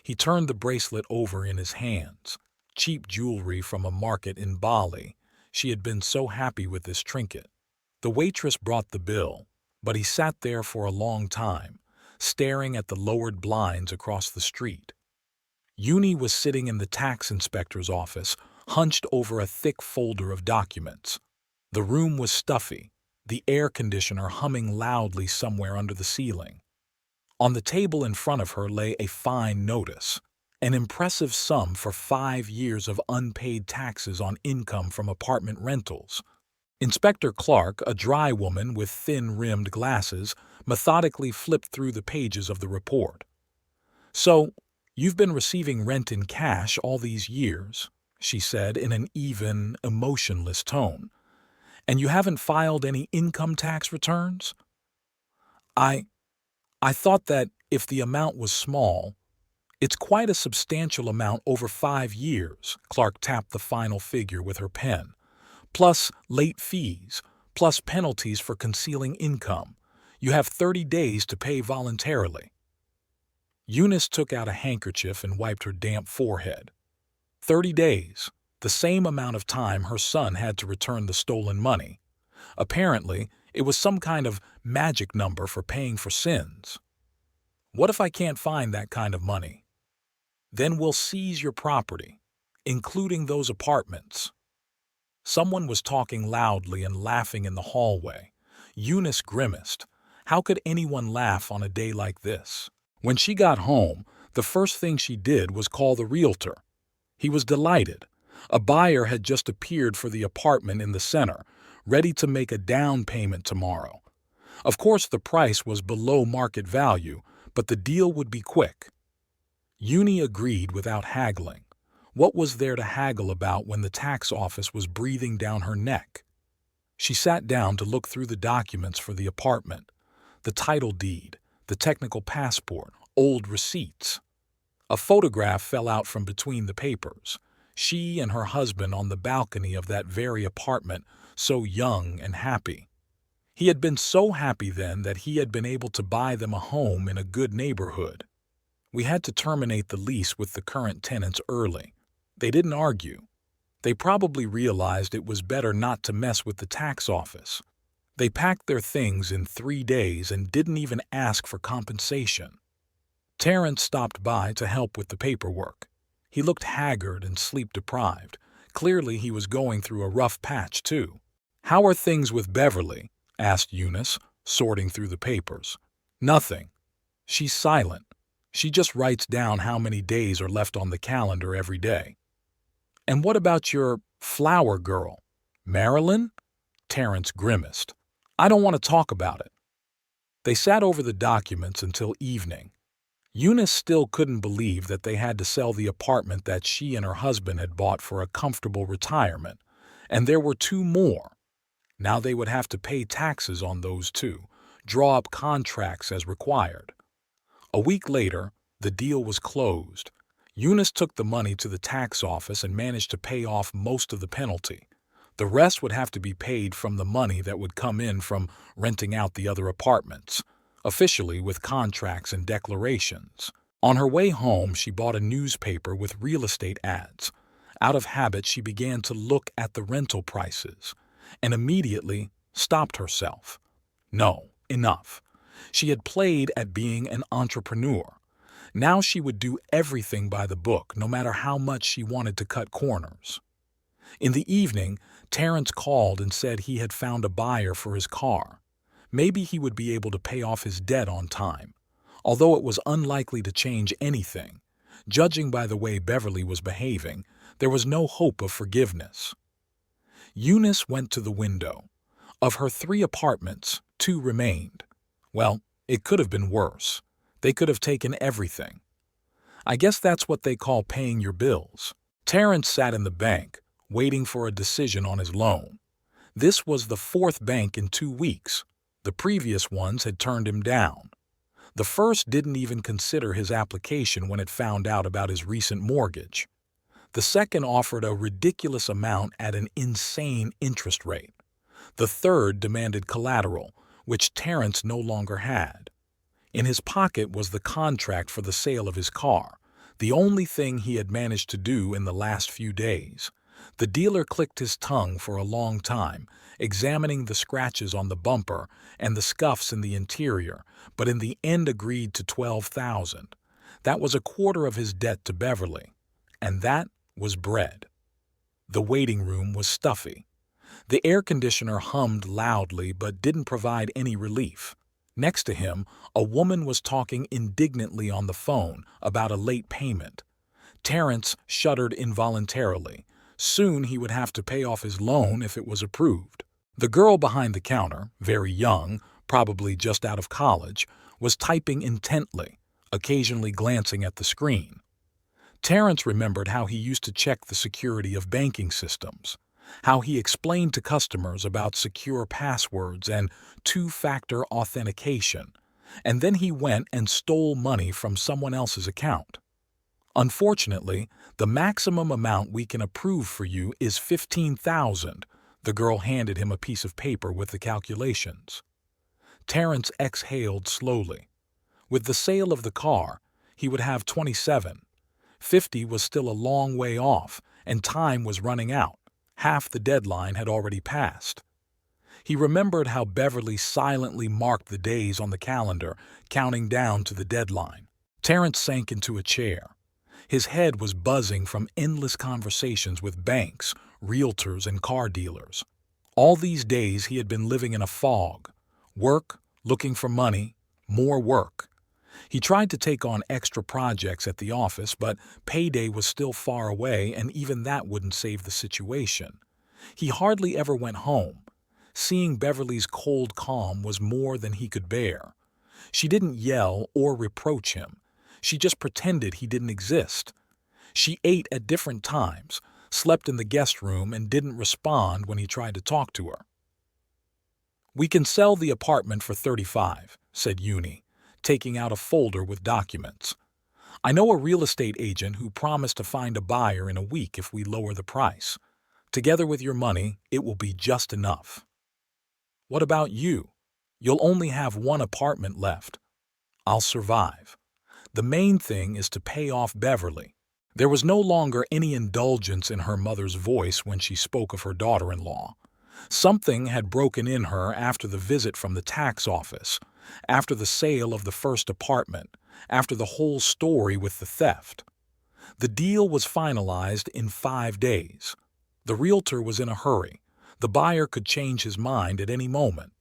He turned the bracelet over in his hands. Cheap jewelry from a market in Bali. She had been so happy with this trinket. The waitress brought the bill, but he sat there for a long time, staring at the lowered blinds across the street. Uni was sitting in the tax inspector's office, hunched over a thick folder of documents. The room was stuffy, the air conditioner humming loudly somewhere under the ceiling. On the table in front of her lay a fine notice, an impressive sum for 5 years of unpaid taxes on income from apartment rentals. Inspector Clark, a dry woman with thin-rimmed glasses, methodically flipped through the pages of the report. "So, you've been receiving rent in cash all these years," she said in an even, emotionless tone. "And you haven't filed any income tax returns?" I thought that if the amount was small, it's quite a substantial amount over 5 years." Clark tapped the final figure with her pen. "Plus late fees, plus penalties for concealing income. You have 30 days to pay voluntarily." Eunice took out a handkerchief and wiped her damp forehead. 30 days, the same amount of time her son had to return the stolen money. Apparently, it was some kind of magic number for paying for sins. "What if I can't find that kind of money?" "Then we'll seize your property, including those apartments." Someone was talking loudly and laughing in the hallway. Eunice grimaced. How could anyone laugh on a day like this? When she got home, the first thing she did was call the realtor. He was delighted. A buyer had just appeared for the apartment in the center, ready to make a down payment tomorrow. Of course, the price was below market value, but the deal would be quick. Uni agreed without haggling. What was there to haggle about when the tax office was breathing down her neck? She sat down to look through the documents for the apartment. The title deed, the technical passport, old receipts. A photograph fell out from between the papers. She and her husband on the balcony of that very apartment, so young and happy. He had been so happy then that he had been able to buy them a home in a good neighborhood. We had to terminate the lease with the current tenants early. They didn't argue. They probably realized it was better not to mess with the tax office. They packed their things in 3 days and didn't even ask for compensation. Terrence stopped by to help with the paperwork. He looked haggard and sleep-deprived. Clearly he was going through a rough patch, too. "How are things with Beverly?" asked Eunice, sorting through the papers. "Nothing. She's silent. She just writes down how many days are left on the calendar every day." "And what about your flower girl, Marilyn?" Terrence grimaced. "I don't want to talk about it." They sat over the documents until evening. Eunice still couldn't believe that they had to sell the apartment that she and her husband had bought for a comfortable retirement, and there were 2 more. Now they would have to pay taxes on those 2, draw up contracts as required. A week later, the deal was closed. Eunice took the money to the tax office and managed to pay off most of the penalty. The rest would have to be paid from the money that would come in from renting out the other apartments, officially with contracts and declarations. On her way home, she bought a newspaper with real estate ads. Out of habit, she began to look at the rental prices and immediately stopped herself. No, enough. She had played at being an entrepreneur. Now she would do everything by the book, no matter how much she wanted to cut corners. In the evening, Terrence called and said he had found a buyer for his car. Maybe he would be able to pay off his debt on time, although it was unlikely to change anything. Judging by the way Beverly was behaving, there was no hope of forgiveness. Eunice went to the window. Of her 3 apartments, 2 remained. Well, it could have been worse. They could have taken everything. I guess that's what they call paying your bills. Terrence sat in the bank, waiting for a decision on his loan. This was the 4th bank in 2 weeks. The previous ones had turned him down. The first didn't even consider his application when it found out about his recent mortgage. The second offered a ridiculous amount at an insane interest rate. The third demanded collateral, which Terrence no longer had. In his pocket was the contract for the sale of his car, the only thing he had managed to do in the last few days. The dealer clicked his tongue for a long time, examining the scratches on the bumper and the scuffs in the interior, but in the end agreed to $12,000. That was a quarter of his debt to Beverly, and that was bread. The waiting room was stuffy. The air conditioner hummed loudly but didn't provide any relief. Next to him, a woman was talking indignantly on the phone about a late payment. Terrence shuddered involuntarily. Soon he would have to pay off his loan if it was approved. The girl behind the counter, very young, probably just out of college, was typing intently, occasionally glancing at the screen. Terrence remembered how he used to check the security of banking systems, how he explained to customers about secure passwords and 2-factor authentication, and then he went and stole money from someone else's account. "Unfortunately, the maximum amount we can approve for you is $15,000. The girl handed him a piece of paper with the calculations. Terrence exhaled slowly. With the sale of the car, he would have 27. 50 was still a long way off, and time was running out. Half the deadline had already passed. He remembered how Beverly silently marked the days on the calendar, counting down to the deadline. Terrence sank into a chair. His head was buzzing from endless conversations with banks, realtors, and car dealers. All these days he had been living in a fog. Work, looking for money, more work. He tried to take on extra projects at the office, but payday was still far away, and even that wouldn't save the situation. He hardly ever went home. Seeing Beverly's cold calm was more than he could bear. She didn't yell or reproach him. She just pretended he didn't exist. She ate at different times, slept in the guest room, and didn't respond when he tried to talk to her. "We can sell the apartment for $35," said Uni, taking out a folder with documents. "I know a real estate agent who promised to find a buyer in a week if we lower the price. Together with your money, it will be just enough." "What about you? You'll only have one apartment left." "I'll survive. The main thing is to pay off Beverly." There was no longer any indulgence in her mother's voice when she spoke of her daughter-in-law. Something had broken in her after the visit from the tax office, after the sale of the first apartment, after the whole story with the theft. The deal was finalized in 5 days. The realtor was in a hurry. The buyer could change his mind at any moment.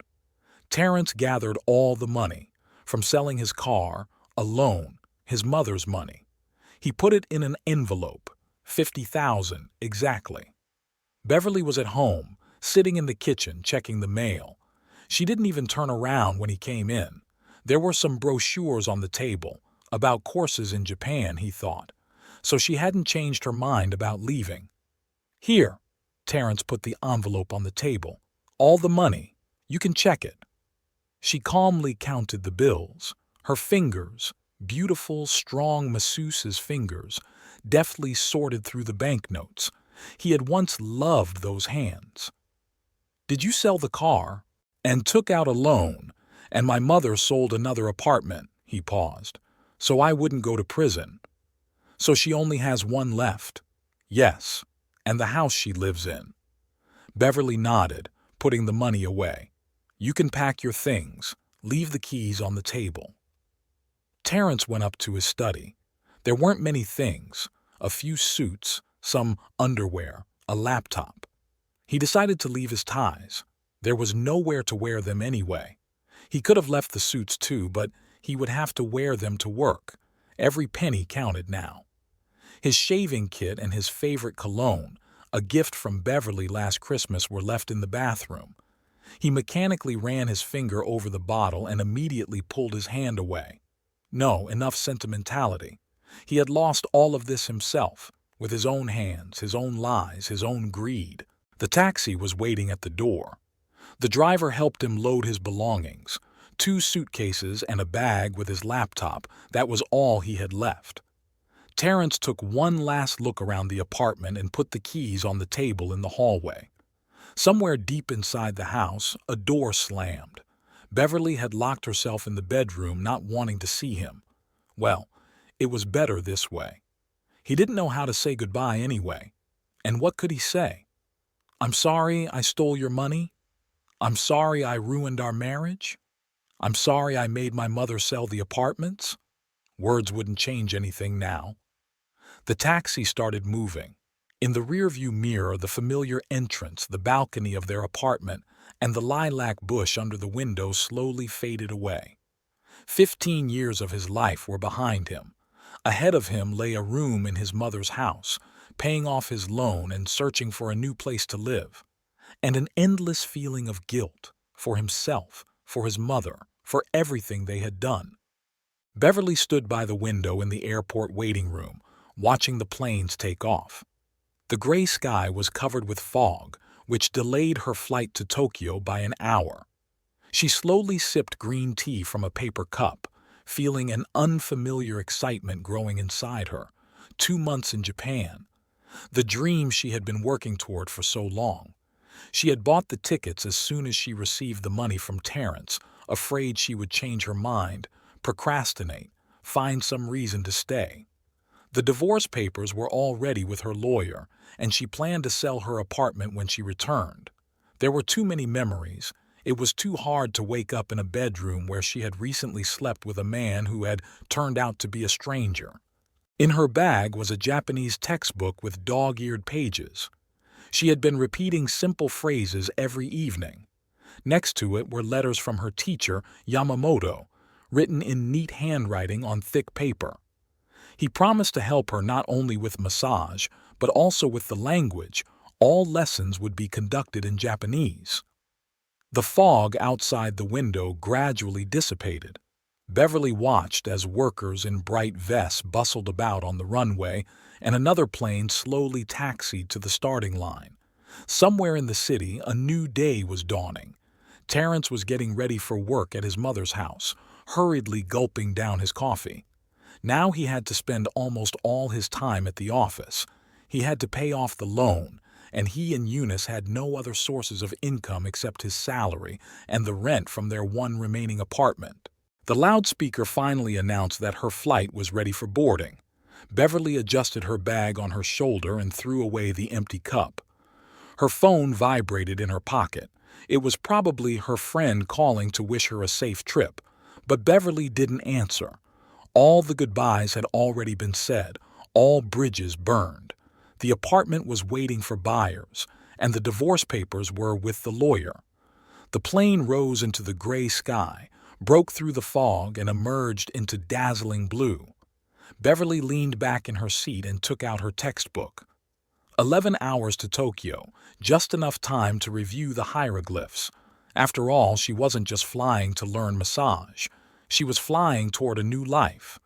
Terrence gathered all the money, from selling his car, a loan, his mother's money. He put it in an envelope, $50,000 exactly. Beverly was at home, sitting in the kitchen checking the mail. She didn't even turn around when he came in. There were some brochures on the table, about courses in Japan, he thought, so she hadn't changed her mind about leaving. "Here," Terrence put the envelope on the table. "All the money. You can check it." She calmly counted the bills. Her fingers, beautiful, strong masseuse's fingers, deftly sorted through the banknotes. He had once loved those hands. "Did you sell the car?" "And took out a loan, and my mother sold another apartment," he paused, "so I wouldn't go to prison." "So she only has one left?" "Yes, and the house she lives in." Beverly nodded, putting the money away. "You can pack your things. Leave the keys on the table." Terrence went up to his study. There weren't many things, a few suits, some underwear, a laptop. He decided to leave his ties. There was nowhere to wear them anyway. He could have left the suits too, but he would have to wear them to work. Every penny counted now. His shaving kit and his favorite cologne, a gift from Beverly last Christmas, were left in the bathroom. He mechanically ran his finger over the bottle and immediately pulled his hand away. No, enough sentimentality. He had lost all of this himself, with his own hands, his own lies, his own greed. The taxi was waiting at the door. The driver helped him load his belongings. 2 suitcases and a bag with his laptop. That was all he had left. Terrence took one last look around the apartment and put the keys on the table in the hallway. Somewhere deep inside the house, a door slammed. Beverly had locked herself in the bedroom, not wanting to see him. Well, it was better this way. He didn't know how to say goodbye anyway. And what could he say? "I'm sorry I stole your money. I'm sorry I ruined our marriage. I'm sorry I made my mother sell the apartments." Words wouldn't change anything now. The taxi started moving. In the rearview mirror, the familiar entrance, the balcony of their apartment, and the lilac bush under the window slowly faded away. 15 years of his life were behind him. Ahead of him lay a room in his mother's house, paying off his loan and searching for a new place to live. And an endless feeling of guilt, for himself, for his mother, for everything they had done. Beverly stood by the window in the airport waiting room, watching the planes take off. The gray sky was covered with fog, which delayed her flight to Tokyo by an hour. She slowly sipped green tea from a paper cup, feeling an unfamiliar excitement growing inside her. 2 months in Japan. The dream she had been working toward for so long. She had bought the tickets as soon as she received the money from Terrence, afraid she would change her mind, procrastinate, find some reason to stay. The divorce papers were all ready with her lawyer, and she planned to sell her apartment when she returned. There were too many memories. It was too hard to wake up in a bedroom where she had recently slept with a man who had turned out to be a stranger. In her bag was a Japanese textbook with dog-eared pages. She had been repeating simple phrases every evening. Next to it were letters from her teacher, Yamamoto, written in neat handwriting on thick paper. He promised to help her not only with massage, but also with the language. All lessons would be conducted in Japanese. The fog outside the window gradually dissipated. Beverly watched as workers in bright vests bustled about on the runway, and another plane slowly taxied to the starting line. Somewhere in the city, a new day was dawning. Terrence was getting ready for work at his mother's house, hurriedly gulping down his coffee. Now he had to spend almost all his time at the office. He had to pay off the loan, and he and Eunice had no other sources of income except his salary and the rent from their one remaining apartment. The loudspeaker finally announced that her flight was ready for boarding. Beverly adjusted her bag on her shoulder and threw away the empty cup. Her phone vibrated in her pocket. It was probably her friend calling to wish her a safe trip, but Beverly didn't answer. All the goodbyes had already been said, all bridges burned. The apartment was waiting for buyers, and the divorce papers were with the lawyer. The plane rose into the gray sky, broke through the fog, and emerged into dazzling blue. Beverly leaned back in her seat and took out her textbook. 11 hours to Tokyo, just enough time to review the hieroglyphs. After all, she wasn't just flying to learn massage. She was flying toward a new life.